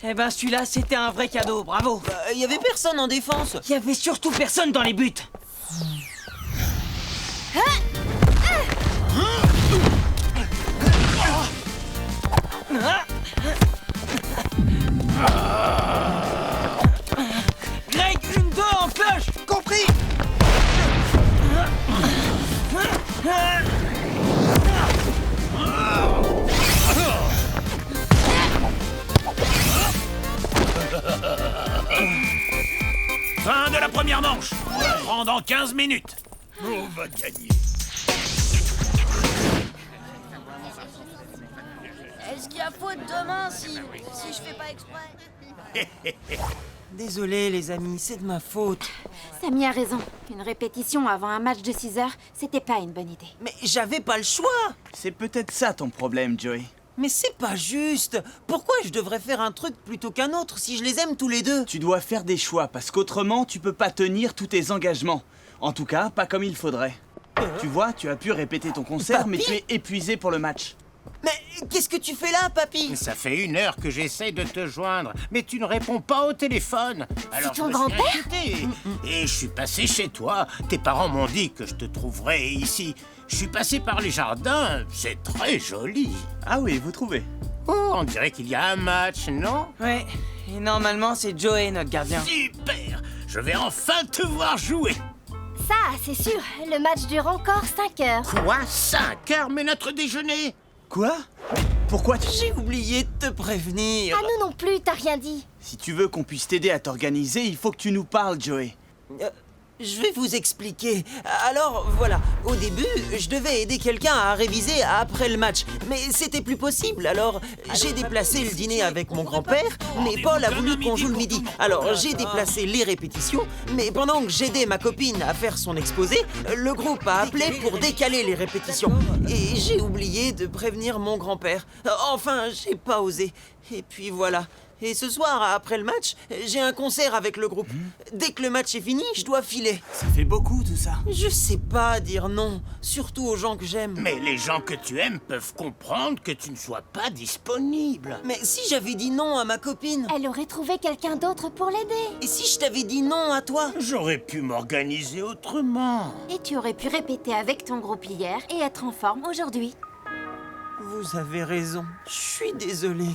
Eh ben, celui-là, c'était un vrai cadeau, bravo. Il y avait personne en défense. Il y avait surtout personne dans les buts. Greg, 1-2 en cloche. Compris! Fin de la première manche. On reprend dans 15 minutes. On va gagner. Est-ce qu'il y a faute demain si je fais pas exprès? Désolé les amis, c'est de ma faute. Sammy a raison. Une répétition avant un match de 6 heures, c'était pas une bonne idée. Mais j'avais pas le choix. C'est peut-être ça ton problème, Joey. Mais c'est pas juste. Pourquoi je devrais faire un truc plutôt qu'un autre si je les aime tous les deux? Tu dois faire des choix, parce qu'autrement, tu peux pas tenir tous tes engagements. En tout cas, pas comme il faudrait. Tu vois, tu as pu répéter ton concert, mais tu es épuisé pour le match. Mais qu'est-ce que tu fais là, papy? Ça fait 1 heure que j'essaie de te joindre, mais tu ne réponds pas au téléphone. Alors ton je me suis grand-père inquiété. Et je suis passé chez toi. Tes parents m'ont dit que je te trouverais ici. Je suis passé par les jardins. C'est très joli. Ah oui, vous trouvez? Oh, on dirait qu'il y a un match, non? Ouais, et normalement, c'est Joey, notre gardien. Super! Je vais enfin te voir jouer. Ça, c'est sûr. Le match dure encore 5 heures. Quoi? 5 heures, mais notre déjeuner? Quoi? Pourquoi tu... J'ai oublié de te prévenir. Ah, nous non plus, t'as rien dit. Si tu veux qu'on puisse t'aider à t'organiser, il faut que tu nous parles, Joey. Je vais vous expliquer. Alors, voilà, au début, je devais aider quelqu'un à réviser après le match. Mais c'était plus possible, alors j'ai déplacé le dîner avec mon grand-père, mais Paul a voulu qu'on joue le midi. Alors j'ai déplacé les répétitions, mais pendant que j'aidais ma copine à faire son exposé, le groupe a appelé pour décaler les répétitions. Et j'ai oublié de prévenir mon grand-père. Enfin, j'ai pas osé. Et puis voilà. Et ce soir, après le match, j'ai un concert avec le groupe. Dès que le match est fini, je dois filer. Ça fait beaucoup tout ça. Je sais pas dire non, surtout aux gens que j'aime. Mais les gens que tu aimes peuvent comprendre que tu ne sois pas disponible. Mais si j'avais dit non à ma copine? Elle aurait trouvé quelqu'un d'autre pour l'aider. Et si je t'avais dit non à toi? J'aurais pu m'organiser autrement. Et tu aurais pu répéter avec ton groupe hier et être en forme aujourd'hui. Vous avez raison, je suis désolé.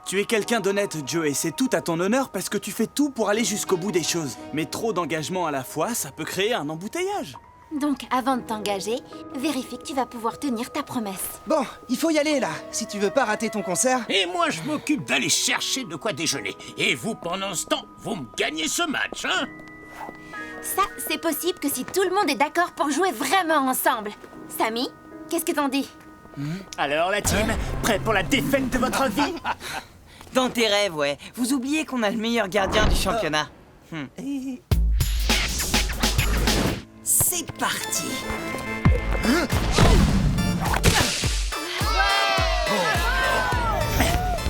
Tu es quelqu'un d'honnête, Joey, c'est tout à ton honneur parce que tu fais tout pour aller jusqu'au bout des choses. Mais trop d'engagement à la fois, ça peut créer un embouteillage. Donc, avant de t'engager, vérifie que tu vas pouvoir tenir ta promesse. Bon, il faut y aller là, si tu veux pas rater ton concert. Et moi, je m'occupe d'aller chercher de quoi déjeuner. Et vous, pendant ce temps, vous me gagnez ce match, hein? Ça, c'est possible que si tout le monde est d'accord pour jouer vraiment ensemble. Samy, qu'est-ce que t'en dis? Alors la team, prêt pour la défaite de votre vie? Dans tes rêves, ouais. Vous oubliez qu'on a le meilleur gardien du championnat. C'est parti.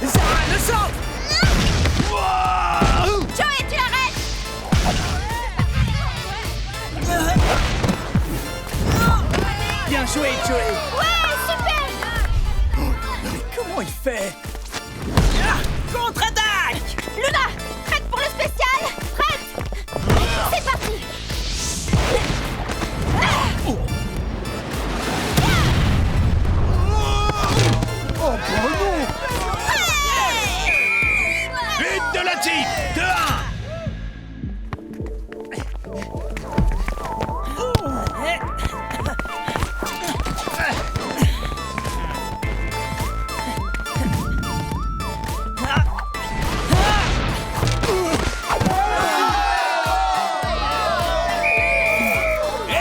Zara, le centre! Joey, tu l'arrêtes! Bien joué, Joey. Ouais, super! Comment il fait? Contre-attaque! Luna, prête pour le spécial? Prête! C'est parti! Oh, bravo! But de la team, 2-1.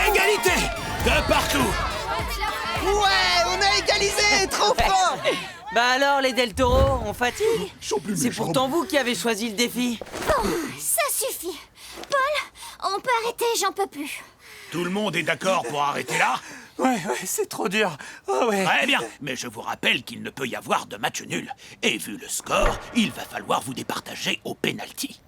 Égalité de partout. Ouais, on a égalisé, trop fort! Bah alors, les Del Toro, on fatigue? C'est pourtant vous qui avez choisi le défi. Oh, ça suffit. Paul, on peut arrêter, j'en peux plus. Tout le monde est d'accord pour arrêter là? Ouais, c'est trop dur. Oh ouais. Très bien, mais je vous rappelle qu'il ne peut y avoir de match nul. Et vu le score, il va falloir vous départager au pénalty.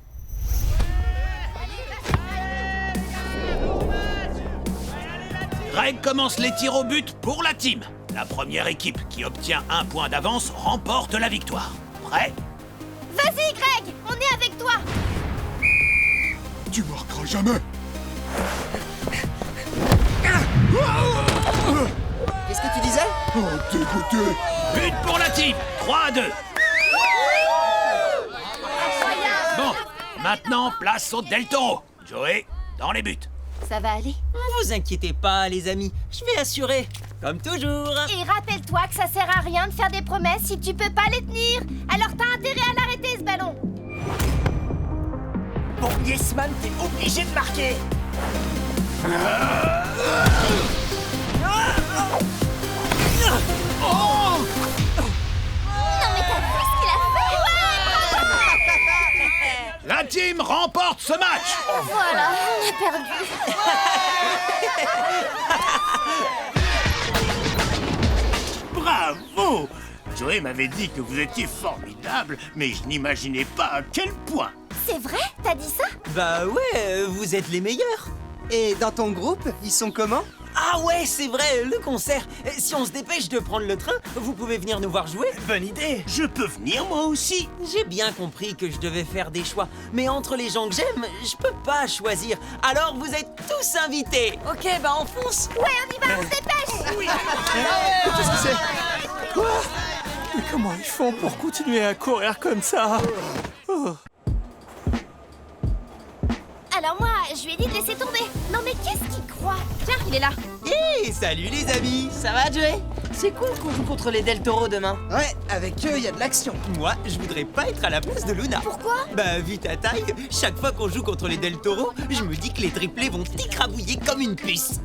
Greg commence les tirs au but pour la team. La première équipe qui obtient un point d'avance remporte la victoire. Prêt? Vas-y, Greg, on est avec toi. Tu marqueras jamais. Qu'est-ce que tu disais? Oh, dégoûté. But pour la team, 3-2. Bon, maintenant place au Del Toro. Joey, dans les buts. Ça va aller? Vous inquiétez pas, les amis, je vais assurer, comme toujours. Et rappelle-toi que ça sert à rien de faire des promesses si tu peux pas les tenir. Alors t'as intérêt à l'arrêter, ce ballon. Bon, Yesman, t'es obligé de marquer. Non mais t'as vu ce qu'il a fait? Ouais, La team remporte ce match. voilà, on a perdu. Bravo! Joey m'avait dit que vous étiez formidable, mais je n'imaginais pas à quel point. C'est vrai? T'as dit ça? Bah ouais, vous êtes les meilleurs. Et dans ton groupe, ils sont comment? Ah ouais, c'est vrai, le concert. Si on se dépêche de prendre le train, vous pouvez venir nous voir jouer. Bonne idée. Je peux venir moi aussi? J'ai bien compris que je devais faire des choix, mais entre les gens que j'aime, je peux pas choisir. Alors vous êtes tous invités. Ok, bah on fonce. Ouais, on y va, on se dépêche. Oui. Qu'est-ce que c'est? Quoi? Mais comment ils font pour continuer à courir comme ça? Oh. Alors moi, je lui ai dit de laisser tomber. Non mais qu'est-ce qu'il croit? Tiens, il est là. Hey, salut les amis. Ça va, Joey? C'est cool qu'on joue contre les Del Toro demain. Ouais, avec eux, il y a de l'action. Moi, je voudrais pas être à la place de Luna. Pourquoi? Bah, vu ta taille, chaque fois qu'on joue contre les Del Toro, je me dis que les triplés vont t'écrabouiller comme une puce.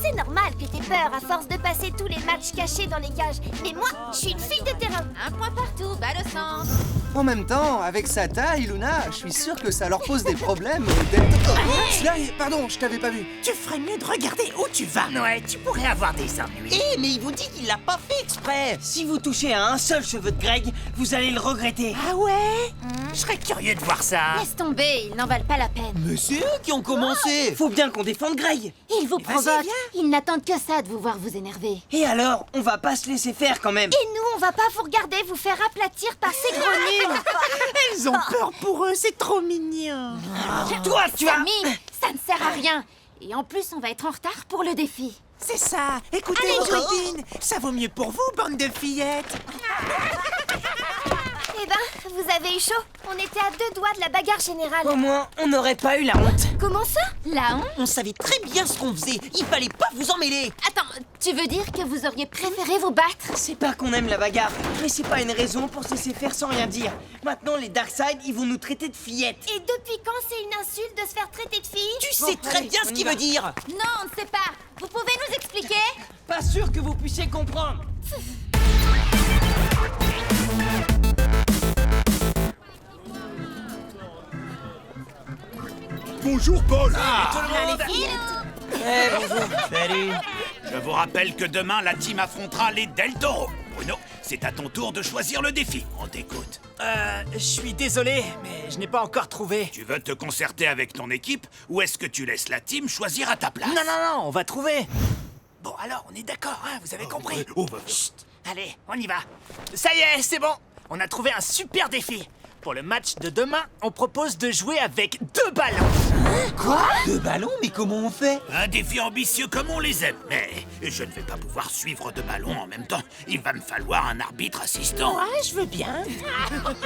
C'est normal que t'aies peur à force de passer tous les matchs cachés dans les cages. Mais moi, je suis une fille de terrain. Un point partout, balle au centre. En même temps, avec sa taille, Luna, je suis sûr que ça leur pose des problèmes d'être... Sly, pardon, je t'avais pas vu. Tu ferais mieux de regarder où tu vas. Ouais, tu pourrais avoir des ennuis. Eh, mais il vous dit qu'il l'a pas fait exprès. Si vous touchez à un seul cheveu de Greg, vous allez le regretter. Ah ouais? Je serais curieux de voir ça. Laisse tomber, ils n'en valent pas la peine. Mais c'est eux qui ont commencé. Faut bien qu'on défende Greg. Ils vous Vas-y, provoquent. viens. Ils n'attendent que ça de vous voir vous énerver. Et alors, on va pas se laisser faire quand même. Et nous, on va pas vous regarder vous faire aplatir par ces gros nuls. Ils ont peur pour eux, c'est trop mignon. Toi, tu as... Samy, ça ne sert à rien. Et en plus, on va être en retard pour le défi. C'est ça. Écoutez Allez, vos Joe. copines. Ça vaut mieux pour vous, bande de fillettes. Eh ben, vous avez eu chaud. On était à 2 doigts de la bagarre générale. Au moins, on n'aurait pas eu la honte. Comment ça? La honte? On savait très bien ce qu'on faisait. Il fallait pas vous en mêler. Attends, tu veux dire que vous auriez préféré vous battre? C'est pas qu'on aime la bagarre, mais c'est pas une raison pour se laisser faire sans rien dire. Maintenant, les Darkseid, ils vont nous traiter de fillettes. Et depuis quand c'est une insulte de se faire traiter de fille? Tu sais très bien ce qu'il veut dire. Non, on ne sait pas. Vous pouvez nous expliquer? Pas sûr que vous puissiez comprendre. Bonjour, Paul. Eh, bonjour. Salut. Je vous rappelle que demain, la team affrontera les Del Toro. Bruno, c'est à ton tour de choisir le défi. On t'écoute. Je suis désolé, mais je n'ai pas encore trouvé. Tu veux te concerter avec ton équipe ou est-ce que tu laisses la team choisir à ta place? Non, on va trouver. Bon, alors, on est d'accord, hein, vous avez compris. Chut, allez, on y va. Ça y est, c'est bon. On a trouvé un super défi. Pour le match de demain, on propose de jouer avec 2 ballons. Quoi? 2 ballons? Mais comment on fait? Un défi ambitieux comme on les aime, mais je ne vais pas pouvoir suivre 2 ballons en même temps. Il va me falloir un arbitre assistant. Ouais, je veux bien.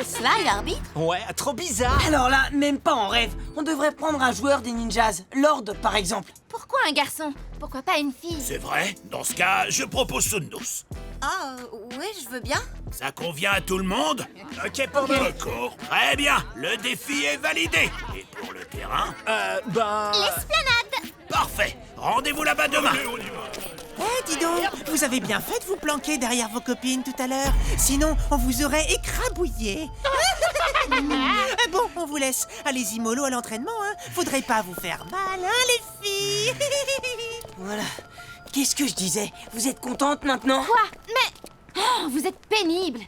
Sly, l'arbitre? Ouais, trop bizarre. Alors là, même pas en rêve. On devrait prendre un joueur des ninjas, Lord par exemple. Pourquoi un garçon? Pourquoi pas une fille? C'est vrai? Dans ce cas, je propose Sundos. Ah, ouais, je veux bien. Ça convient à tout le monde? Ok pour nous. D'accord. Très bien, le défi est validé. Et pour le terrain? L'esplanade! Parfait. Rendez-vous là-bas demain. Eh, dis donc, vous avez bien fait de vous planquer derrière vos copines tout à l'heure. Sinon, on vous aurait écrabouillé. Bon, on vous laisse. Allez-y mollo à l'entraînement, hein. Faudrait pas vous faire mal, hein, les filles. Voilà. Qu'est-ce que je disais? Vous êtes contente maintenant? Quoi? Mais... Oh, vous êtes pénible.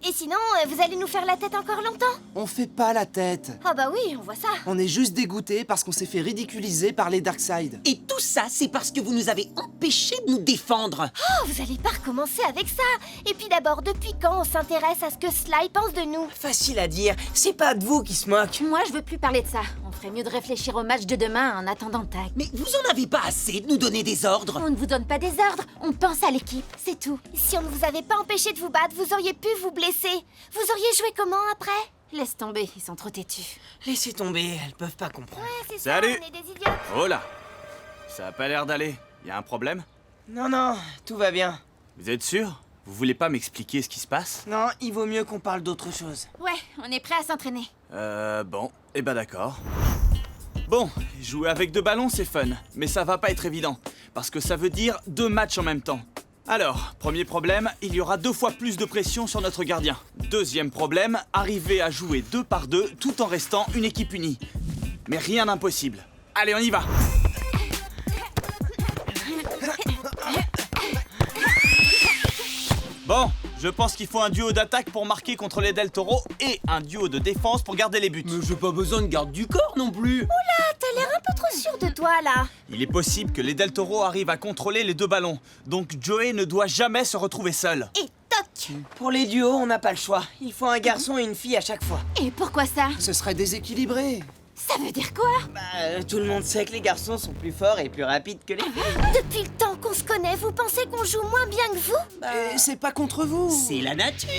Et sinon, vous allez nous faire la tête encore longtemps? On fait pas la tête. Ah bah oui, on voit ça. On est juste dégoûtés parce qu'on s'est fait ridiculiser par les Darkseid. Et tout ça, c'est parce que vous nous avez empêchés de nous défendre. Oh, vous allez pas recommencer avec ça. Et puis d'abord, depuis quand on s'intéresse à ce que Sly pense de nous? Facile à dire, c'est pas de vous qui se moque. Moi, je veux plus parler de ça. On ferait mieux de réfléchir au match de demain en attendant Tag. Mais vous en avez pas assez de nous donner des ordres. On ne vous donne pas des ordres, on pense à l'équipe, c'est tout. Si on ne vous avait pas empêché de vous battre, vous auriez pu vous blesser. Vous auriez joué comment après? Laisse tomber, ils sont trop têtus. Laissez tomber, elles peuvent pas comprendre. Ouais, c'est ça, Salut. on est des idiots. Oh là. Ça a pas l'air d'aller. Y a un problème? Non, tout va bien. Vous êtes sûr? Vous voulez pas m'expliquer ce qui se passe? Non, il vaut mieux qu'on parle d'autre chose. Ouais, on est prêt à s'entraîner. Bon. Eh ben d'accord. Bon, jouer avec 2 ballons, c'est fun. Mais ça va pas être évident. Parce que ça veut dire 2 matchs en même temps. Alors, premier problème, il y aura 2 fois plus de pression sur notre gardien. Deuxième problème, arriver à jouer 2 par 2 tout en restant une équipe unie. Mais rien d'impossible. Allez, on y va! Bon, je pense qu'il faut un duo d'attaque pour marquer contre les Del Toro et un duo de défense pour garder les buts. Mais j'ai pas besoin de garde du corps non plus. Oula, t'as l'air un peu trop sûr de toi, là. Il est possible que les Del Toro arrivent à contrôler les 2 ballons, donc Joey ne doit jamais se retrouver seul. Et toc! Pour les duos, on n'a pas le choix. Il faut un garçon et une fille à chaque fois. Et pourquoi ça? Ce serait déséquilibré. Ça veut dire quoi? Tout le monde sait que les garçons sont plus forts et plus rapides que les filles. Depuis le temps qu'on se connaît, vous pensez qu'on joue moins bien que vous? Et c'est pas contre vous. C'est la nature.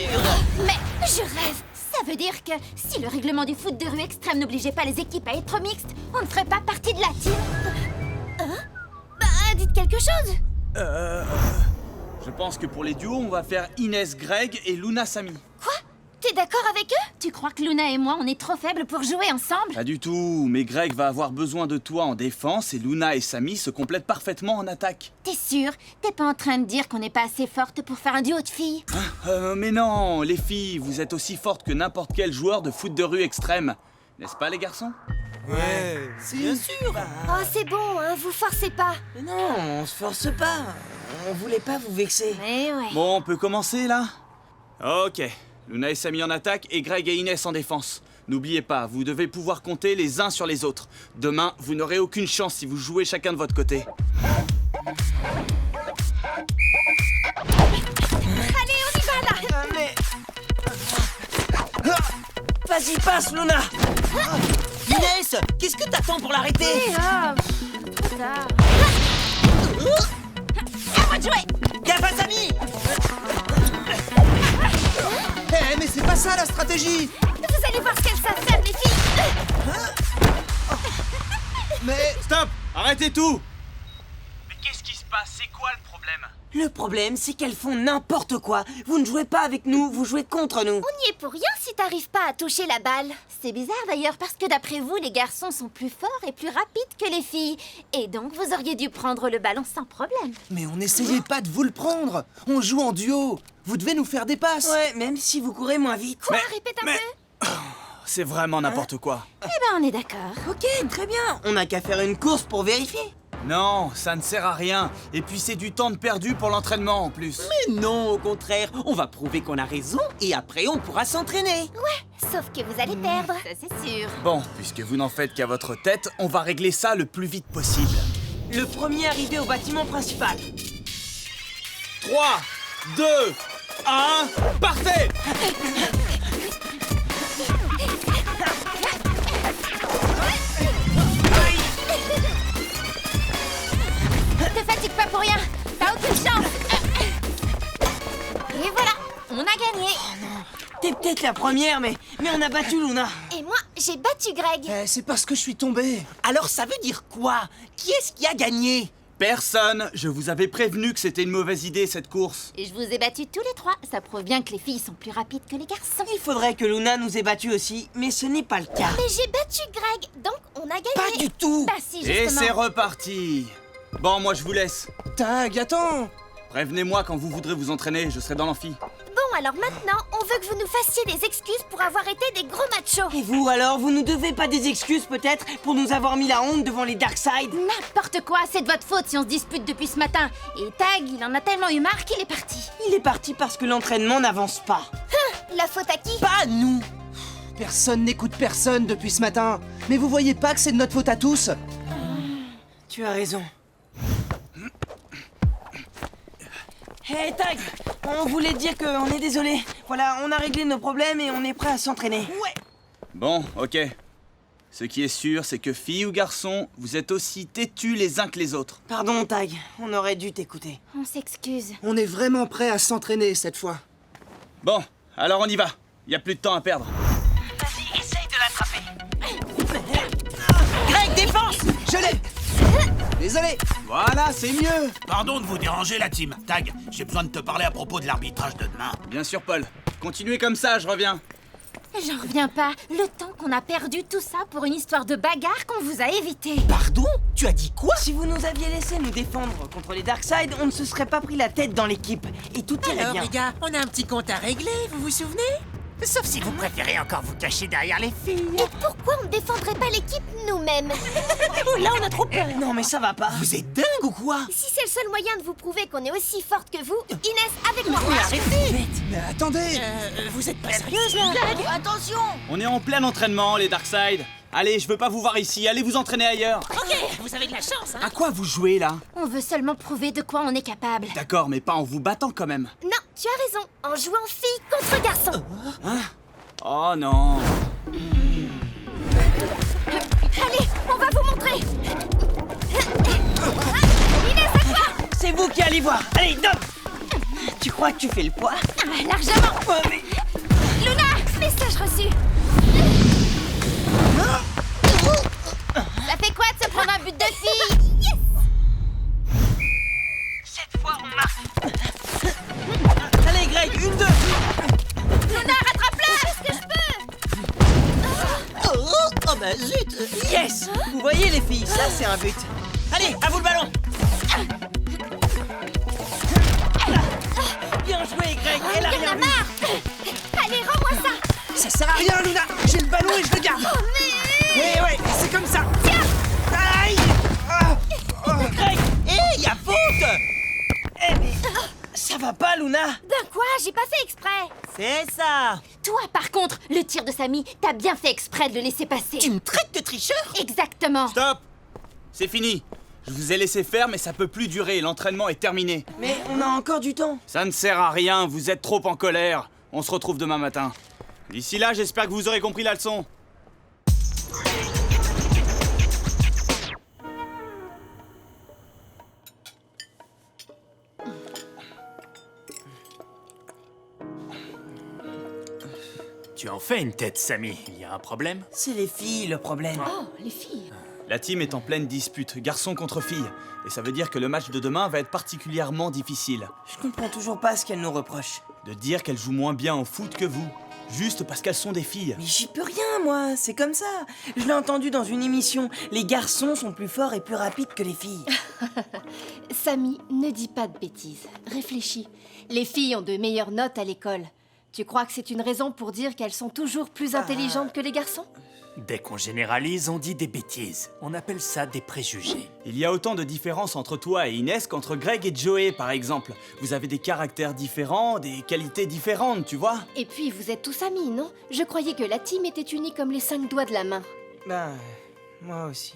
Mais je rêve! Ça veut dire que si le règlement du foot de rue extrême n'obligeait pas les équipes à être mixtes, on ne ferait pas partie de la team. Hein? Bah, dites quelque chose! Je pense que pour les duos, on va faire Inès Greg et Luna Samy. Quoi? T'es d'accord avec eux? Tu crois que Luna et moi, on est trop faibles pour jouer ensemble? Pas du tout, mais Greg va avoir besoin de toi en défense et Luna et Sammy se complètent parfaitement en attaque. T'es sûr? T'es pas en train de dire qu'on n'est pas assez forte pour faire un duo de filles? Mais non, les filles, vous êtes aussi fortes que n'importe quel joueur de foot de rue extrême. N'est-ce pas les garçons? Ouais, Bien sûr. Oh, c'est bon, hein, vous forcez pas. Mais non, on se force pas. On voulait pas vous vexer. Mais ouais. Bon, on peut commencer là? Ok, Luna et Sammy en attaque et Greg et Inès en défense. N'oubliez pas, vous devez pouvoir compter les uns sur les autres. Demain, vous n'aurez aucune chance si vous jouez chacun de votre côté. Allez, on y va là. Mais... Vas-y, passe, Luna. Inès, qu'est-ce que t'attends pour l'arrêter? Trop tard. À moi de jouer. Gaffe à Sammy. Eh, mais c'est pas ça la stratégie! Vous allez voir ce qu'elles savent faire, les filles. Mais... Stop! Arrêtez tout! Mais qu'est-ce qui se passe? C'est quoi le problème? Le problème, c'est qu'elles font n'importe quoi. Vous ne jouez pas avec nous, vous jouez contre nous. On y est pour rien si t'arrives pas à toucher la balle. C'est bizarre d'ailleurs parce que d'après vous, les garçons sont plus forts et plus rapides que les filles. Et donc vous auriez dû prendre le ballon sans problème. Mais on n'essayait pas de vous le prendre! On joue en duo! Vous devez nous faire des passes! Ouais, même si vous courez moins vite. Quoi? Répète un peu. C'est vraiment n'importe quoi. Eh ben on est d'accord. Ok, très bien. On n'a qu'à faire une course pour vérifier. Non, ça ne sert à rien. Et puis c'est du temps de perdu pour l'entraînement en plus. Mais non, au contraire, on va prouver qu'on a raison et après on pourra s'entraîner. Ouais, sauf que vous allez perdre. Ça c'est sûr. Bon, puisque vous n'en faites qu'à votre tête, on va régler ça le plus vite possible. Le premier arrivé au bâtiment principal. 3, 2, 1, partez! Te fatigue pas pour rien. T'as aucune chance. Et voilà, on a gagné. T'es peut-être la première, mais on a battu Luna. Et moi, j'ai battu Greg. Eh, c'est parce que je suis tombé! Alors ça veut dire quoi? Qui est-ce qui a gagné? Personne! Je vous avais prévenu que c'était une mauvaise idée cette course. Et je vous ai battus tous les trois. Ça prouve bien que les filles sont plus rapides que les garçons. Il faudrait que Luna nous ait battus aussi, mais ce n'est pas le cas. Mais j'ai battu Greg, donc on a gagné. Pas du tout. Bah si, Et justement. c'est reparti! Bon, moi je vous laisse. Tag, attends! Prévenez-moi quand vous voudrez vous entraîner, je serai dans l'amphi. Bon, alors maintenant, on veut que vous nous fassiez des excuses pour avoir été des gros machos. Et vous alors, vous nous devez pas des excuses peut-être pour nous avoir mis la honte devant les Darkseid? N'importe quoi, c'est de votre faute si on se dispute depuis ce matin. Et Tag, il en a tellement eu marre qu'il est parti. Il est parti parce que l'entraînement n'avance pas. La faute à qui? Pas à nous. Personne n'écoute personne depuis ce matin! Mais vous voyez pas que c'est de notre faute à tous? Tu as raison. Hey Tag, on voulait te dire qu'on est désolé. Voilà, on a réglé nos problèmes et on est prêt à s'entraîner. Ouais. Bon, ok. Ce qui est sûr, c'est que filles ou garçons, vous êtes aussi têtus les uns que les autres. Pardon Tag, on aurait dû t'écouter. On s'excuse. On est vraiment prêt à s'entraîner cette fois. Bon, alors on y va. Y a plus de temps à perdre. Vas-y, essaye de l'attraper. Greg, défense! Je l'ai! Désolé! Voilà, c'est mieux. Pardon de vous déranger, la team. Tag, j'ai besoin de te parler à propos de l'arbitrage de demain. Bien sûr, Paul. Continuez comme ça, je reviens. J'en reviens pas. Le temps qu'on a perdu tout ça pour une histoire de bagarre qu'on vous a évité. Pardon? Tu as dit quoi? Si vous nous aviez laissé nous défendre contre les Darkseid, on ne se serait pas pris la tête dans l'équipe. Et tout irait Alors bien. les gars, on a un petit compte à régler, vous vous souvenez? Sauf si vous préférez encore vous cacher derrière les filles. Et pourquoi on ne défendrait pas l'équipe nous-mêmes? Oh là, on a trop peur. Non, mais ça va pas. Vous êtes dingue ou quoi? Si c'est le seul moyen de vous prouver qu'on est aussi forte que vous, Inès, avec moi. Mais arrêtez! Mais attendez! Vous êtes pas sérieuse là? Attention! On est en plein entraînement, les Darkseid. Allez, je veux pas vous voir ici, allez vous entraîner ailleurs. Ok, vous avez de la chance, hein? À quoi vous jouez là? On veut seulement prouver de quoi on est capable. D'accord, mais pas en vous battant quand même. Non, tu as raison. En jouant fille contre garçon. Oh non. Allez, on va vous montrer. Inès, à toi. C'est vous qui allez voir. Allez, Dom! Tu crois que tu fais le poids? Largement. Ouais, mais... Luna, message reçu. Ça fait quoi de se prendre un but de fille? Yes. Cette fois, on marque. Allez, Greg, 1, 2. Luna, rattrape-le. c'est un but. Allez, à vous le ballon. Bien joué, Greg. Elle a Il y en rien a vu. marre. Allez, rends-moi ça. Ça sert à rien, Luna. J'ai le ballon et je le garde. Eh ouais, c'est comme ça. Aïe. Greg, hé, y a faute. Eh mais, ça va pas, Luna. Ben quoi? J'ai pas fait exprès. C'est ça. Toi, par contre, le tir de Samy, t'as bien fait exprès de le laisser passer. Tu me traites de tricheur? Exactement. Stop! C'est fini. Je vous ai laissé faire, mais ça peut plus durer. L'entraînement est terminé. Mais on a encore du temps. Ça ne sert à rien, vous êtes trop en colère. On se retrouve demain matin. D'ici là, j'espère que vous aurez compris la leçon. Tu en fais une tête, Samy. Il y a un problème? C'est les filles, le problème. Oh, les filles. La team est en pleine dispute, garçon contre fille. Et ça veut dire que le match de demain va être particulièrement difficile. Je comprends toujours pas ce qu'elles nous reprochent. De dire qu'elles jouent moins bien au foot que vous. Juste parce qu'elles sont des filles. Mais j'y peux rien, moi. C'est comme ça. Je l'ai entendu dans une émission. Les garçons sont plus forts et plus rapides que les filles. Samy, ne dis pas de bêtises. Réfléchis. Les filles ont de meilleures notes à l'école. Tu crois que c'est une raison pour dire qu'elles sont toujours plus intelligentes que les garçons? Dès qu'on généralise, on dit des bêtises. On appelle ça des préjugés. Il y a autant de différences entre toi et Inès qu'entre Greg et Joey, par exemple. Vous avez des caractères différents, des qualités différentes, tu vois? Et puis, vous êtes tous amis, non? Je croyais que la team était unie comme les 5 doigts de la main. Ben, moi aussi.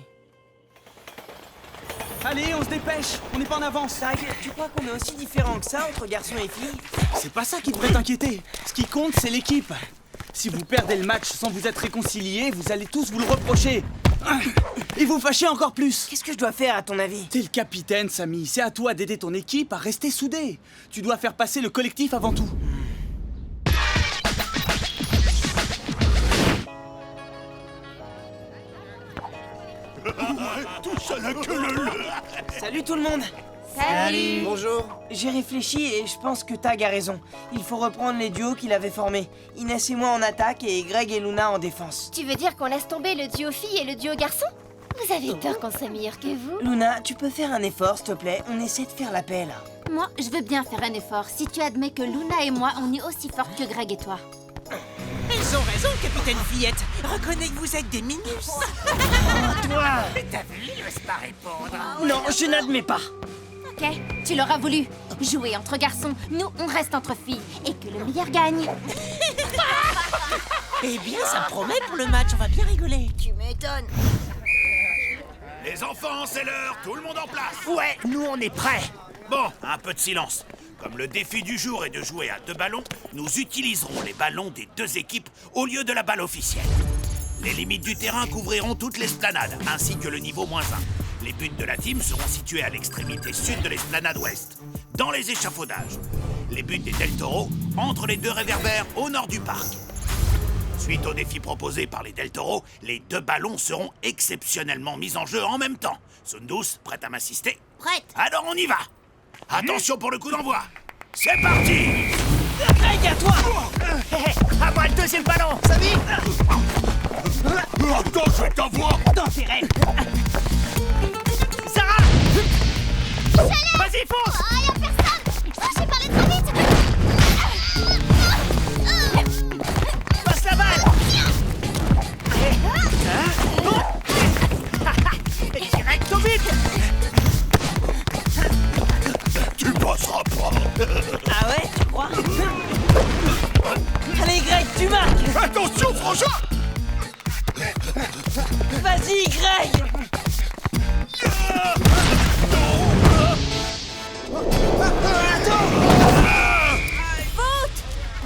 Allez, on se dépêche. On n'est pas en avance. Tag, tu crois qu'on est aussi différents que ça entre garçons et filles? C'est pas ça qui devrait t'inquiéter. Ce qui compte, c'est l'équipe. Si vous perdez le match sans vous être réconciliés, vous allez tous vous le reprocher. Et vous fâcher encore plus. Qu'est-ce que je dois faire, à ton avis? T'es le capitaine, Samy. C'est à toi d'aider ton équipe à rester soudée. Tu dois faire passer le collectif avant tout. Tout ça la queue Salut tout le monde. Salut. Bonjour. J'ai réfléchi et je pense que Tag a raison. Il faut reprendre les duos qu'il avait formés. Inès et moi en attaque et Greg et Luna en défense. Tu veux dire qu'on laisse tomber le duo fille et le duo garçon? Vous avez tort qu'on soit meilleurs que vous. Luna, tu peux faire un effort, s'il te plaît? On essaie de faire la paix, là. Moi, je veux bien faire un effort si tu admets que Luna et moi, on est aussi fortes que Greg et toi. Elles ont raison, capitaine Fillette. Reconnais que vous êtes des minus. Toi! Mais t'as vu, il n'ose pas répondre. Non, je n'admets pas. Ok, tu l'auras voulu. Jouer entre garçons, nous, on reste entre filles. Et que le meilleur gagne. Eh bien, ça promet pour le match, on va bien rigoler. Tu m'étonnes. Les enfants, c'est l'heure, tout le monde en place. Ouais, nous on est prêts. Bon, un peu de silence. Comme le défi du jour est de jouer à 2 ballons, nous utiliserons les ballons des 2 équipes au lieu de la balle officielle. Les limites du terrain couvriront toutes l'esplanade, ainsi que le niveau -1. Les buts de la team seront situés à l'extrémité sud de l'esplanade ouest, dans les échafaudages. Les buts des Del Toro entre les 2 réverbères au nord du parc. Suite au défi proposé par les Del Toro, les 2 ballons seront exceptionnellement mis en jeu en même temps. Sundus, prête à m'assister? Prête. Alors on y va. Attention pour le coup d'envoi. C'est parti. Greg, à toi! À moi le deuxième ballon. Samy! Attends, je vais t'avoir. Dans tes rêves! Sarah! Vas-y, fonce! Oh, y'a personne. Oh, j'ai parlé trop vite. Passe la balle! Direct au but! Tu passeras pas. Ah ouais, tu crois? Allez, Greg, tu marques! Attention, Frangin. Vas-y, Greg! Faute.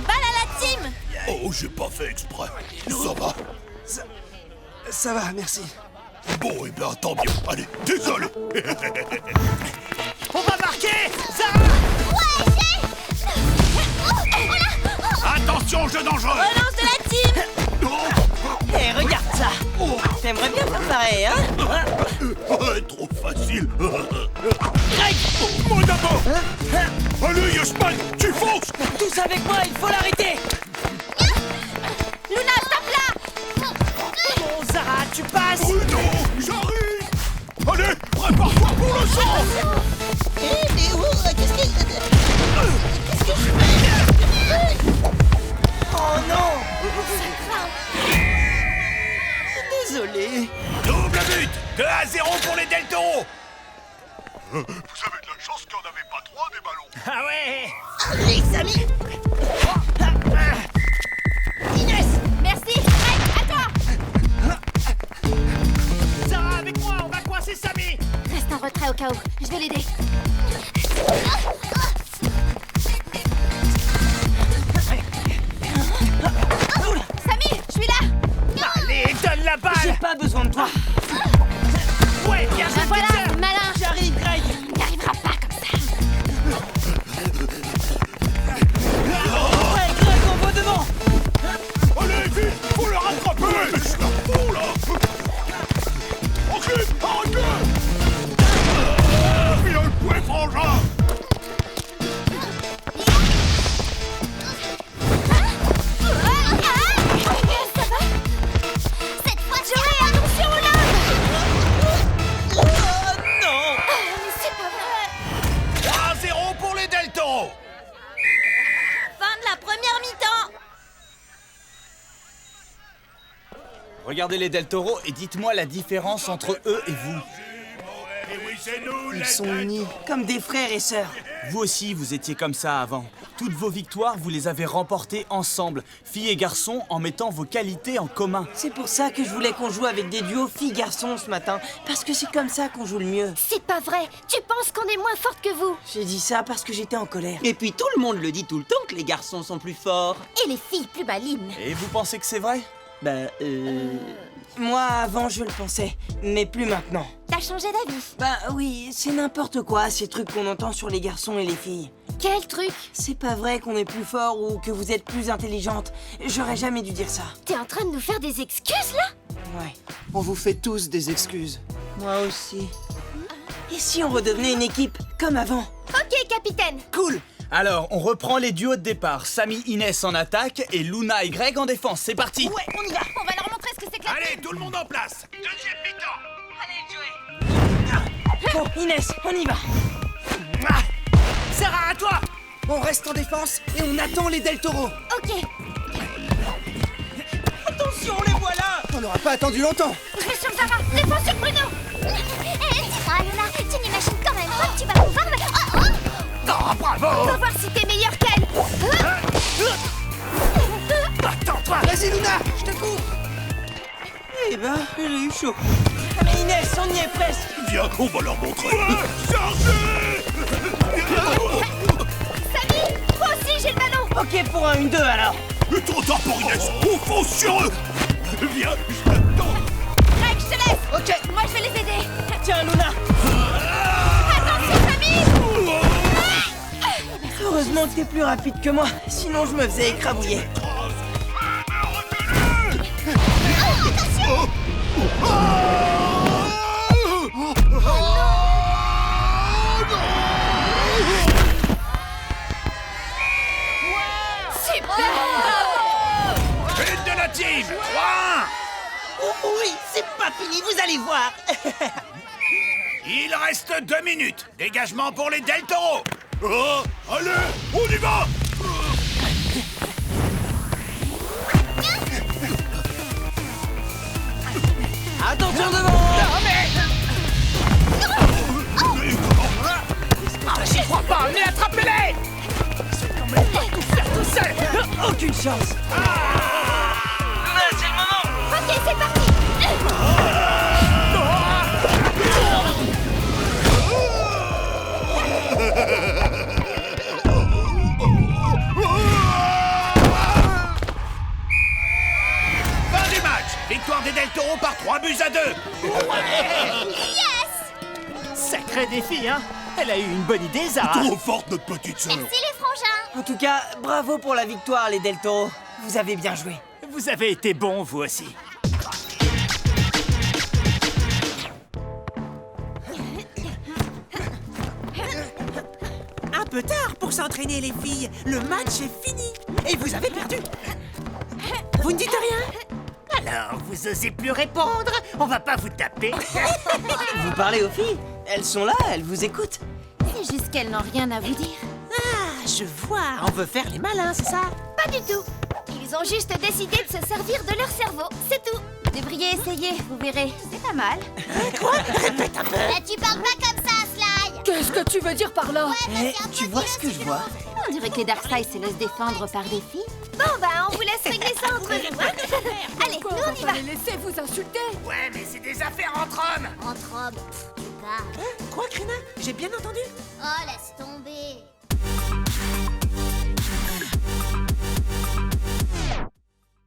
Balle à la team. Oh, j'ai pas fait exprès. Ça va? Ça va, merci. Bon, eh bien, tant mieux. Allez, désolé. On va marquer! Sarah! Attention, jeu dangereux. Relance de la team. Eh, regarde ça! T'aimerais bien faire pareil, hein? Trop facile. Greg! Moi d'abord. Allez, Yashman, tu fonces. Tous avec moi, il faut l'arrêter! Luna, stop là. Bon, Sarah, tu passes! Bruno, j'arrive. Prépare-toi pour le son. Mais oh, qu'est-ce que je fais? Oh non! Désolé. Double but. 2-0 pour les Del Toro. Vous avez de la chance qu'il n'y en avait pas 3 des ballons. Ah ouais. Allez, Samy! Inès, merci. Greg, à toi. Sarah, avec moi, on va coincer Samy. Reste en retrait au cas où. Je vais l'aider. Samy, je suis là. Allez, donne la balle. J'ai pas besoin de toi. Ouais, bien joué, Voilà, petite sœur. malin. J'arrive, Greg. Il n'y arrivera pas comme ça. Ouais, Greg, on va devant. Allez, vite, faut le rattraper. Mais je la fous, là. Ok, arrêtez. Bien joué, frangin. Ça va? Cette fois, Joey, attention là. Non! Mais c'est pas vrai. 1-0 pour les Del Toro. Fin de la première mi-temps. Regardez les Del Toro et dites-moi la différence entre eux et vous. Et oui, c'est nous, Ils sont unis, comme des frères et sœurs. Vous aussi, vous étiez comme ça avant. Toutes vos victoires, vous les avez remportées ensemble, filles et garçons, en mettant vos qualités en commun. C'est pour ça que je voulais qu'on joue avec des duos filles-garçons ce matin. Parce que c'est comme ça qu'on joue le mieux. C'est pas vrai. Tu penses qu'on est moins forte que vous. J'ai dit ça parce que j'étais en colère. Et puis tout le monde le dit tout le temps que les garçons sont plus forts. Et les filles plus malines. Et vous pensez que c'est vrai? Moi, avant, je le pensais, mais plus maintenant. T'as changé d'avis. Bah oui, c'est n'importe quoi, ces trucs qu'on entend sur les garçons et les filles. Quel truc? C'est pas vrai qu'on est plus fort ou que vous êtes plus intelligente. J'aurais jamais dû dire ça. T'es en train de nous faire des excuses là? Ouais, on vous fait tous des excuses. Moi aussi. Et si on redevenait une équipe, comme avant? Ok, capitaine. Cool! Alors, on reprend les duos de départ. Samy, Inès en attaque et Luna et Greg en défense. C'est parti! Ouais, on y va. On va leur montrer ce que c'est que la... Allez, tout le monde en place. Deuxième mi-temps. Bon, Inès, on y va. Sarah, à toi. On reste en défense et on attend les Del Toro. Ok. Attention, les voilà! On n'aura pas attendu longtemps. Je vais sur Zara. Défense sur Bruno. Dis-moi, Luna, tu n'imagines quand même pas que tu vas pouvoir me... Oh, bravo. On va voir si t'es meilleure qu'elle. Attends-toi. Vas-y, Luna, je te cours. Eh ben, j'ai eu chaud. Mais Inès, on y est presque. Viens, on va leur montrer. Chargez. Samy, moi aussi j'ai le ballon. Ok pour un 1-2 alors. Trop tard pour Inès. On fonce sur eux. Viens, je t'attends. Greg, je te laisse. Ok. Moi je vais les aider. Tiens, Luna. Attention, Samy. Heureusement que t'es plus rapide que moi, sinon je me faisais écrabouiller. But de la team. 3-1. Oh oui, c'est pas fini, vous allez voir. Il reste 2 minutes. Dégagement pour les Del Toro. Oh, allez, on y va. Attention devant. J'y crois pas, mais attrapez-les. C'est quand même pas tout faire tout seul. Aucune chance. C'est le moment. Ok, c'est parti. Fin du match. Victoire des Del Toro par 3-2. Yes. Sacré défi, hein. Elle a eu une bonne idée, Zara. Trop forte, notre petite sœur. Merci les frangins. En tout cas, bravo pour la victoire les Del Toro. Vous avez bien joué. Vous avez été bons, vous aussi. Un peu tard pour s'entraîner, les filles. Le match est fini. Et vous avez perdu. Vous ne dites rien? Alors, vous osez plus répondre? On va pas vous taper. Vous parlez aux filles? Elles sont là, elles vous écoutent. C'est juste qu'elles n'ont rien à vous dire. Ah, je vois. On veut faire les malins, c'est ça? Pas du tout. Ils ont juste décidé de se servir de leur cerveau, c'est tout. Vous devriez essayer, vous verrez. C'est pas mal. Quoi? Répète un peu. Tu parles pas comme ça, Sly. Qu'est-ce que tu veux dire par là? Tu vois ce que je vois? On dirait que Darkseid se laisse défendre par des filles. Bon, bah, on vous laisse régler ça entre vous, hein. Allez, nous, on y va. Les laisser vous insulter. Ouais, mais c'est des affaires entre hommes. Entre hommes, tu parles. Quoi, Krina? J'ai bien entendu? Oh, laisse tomber.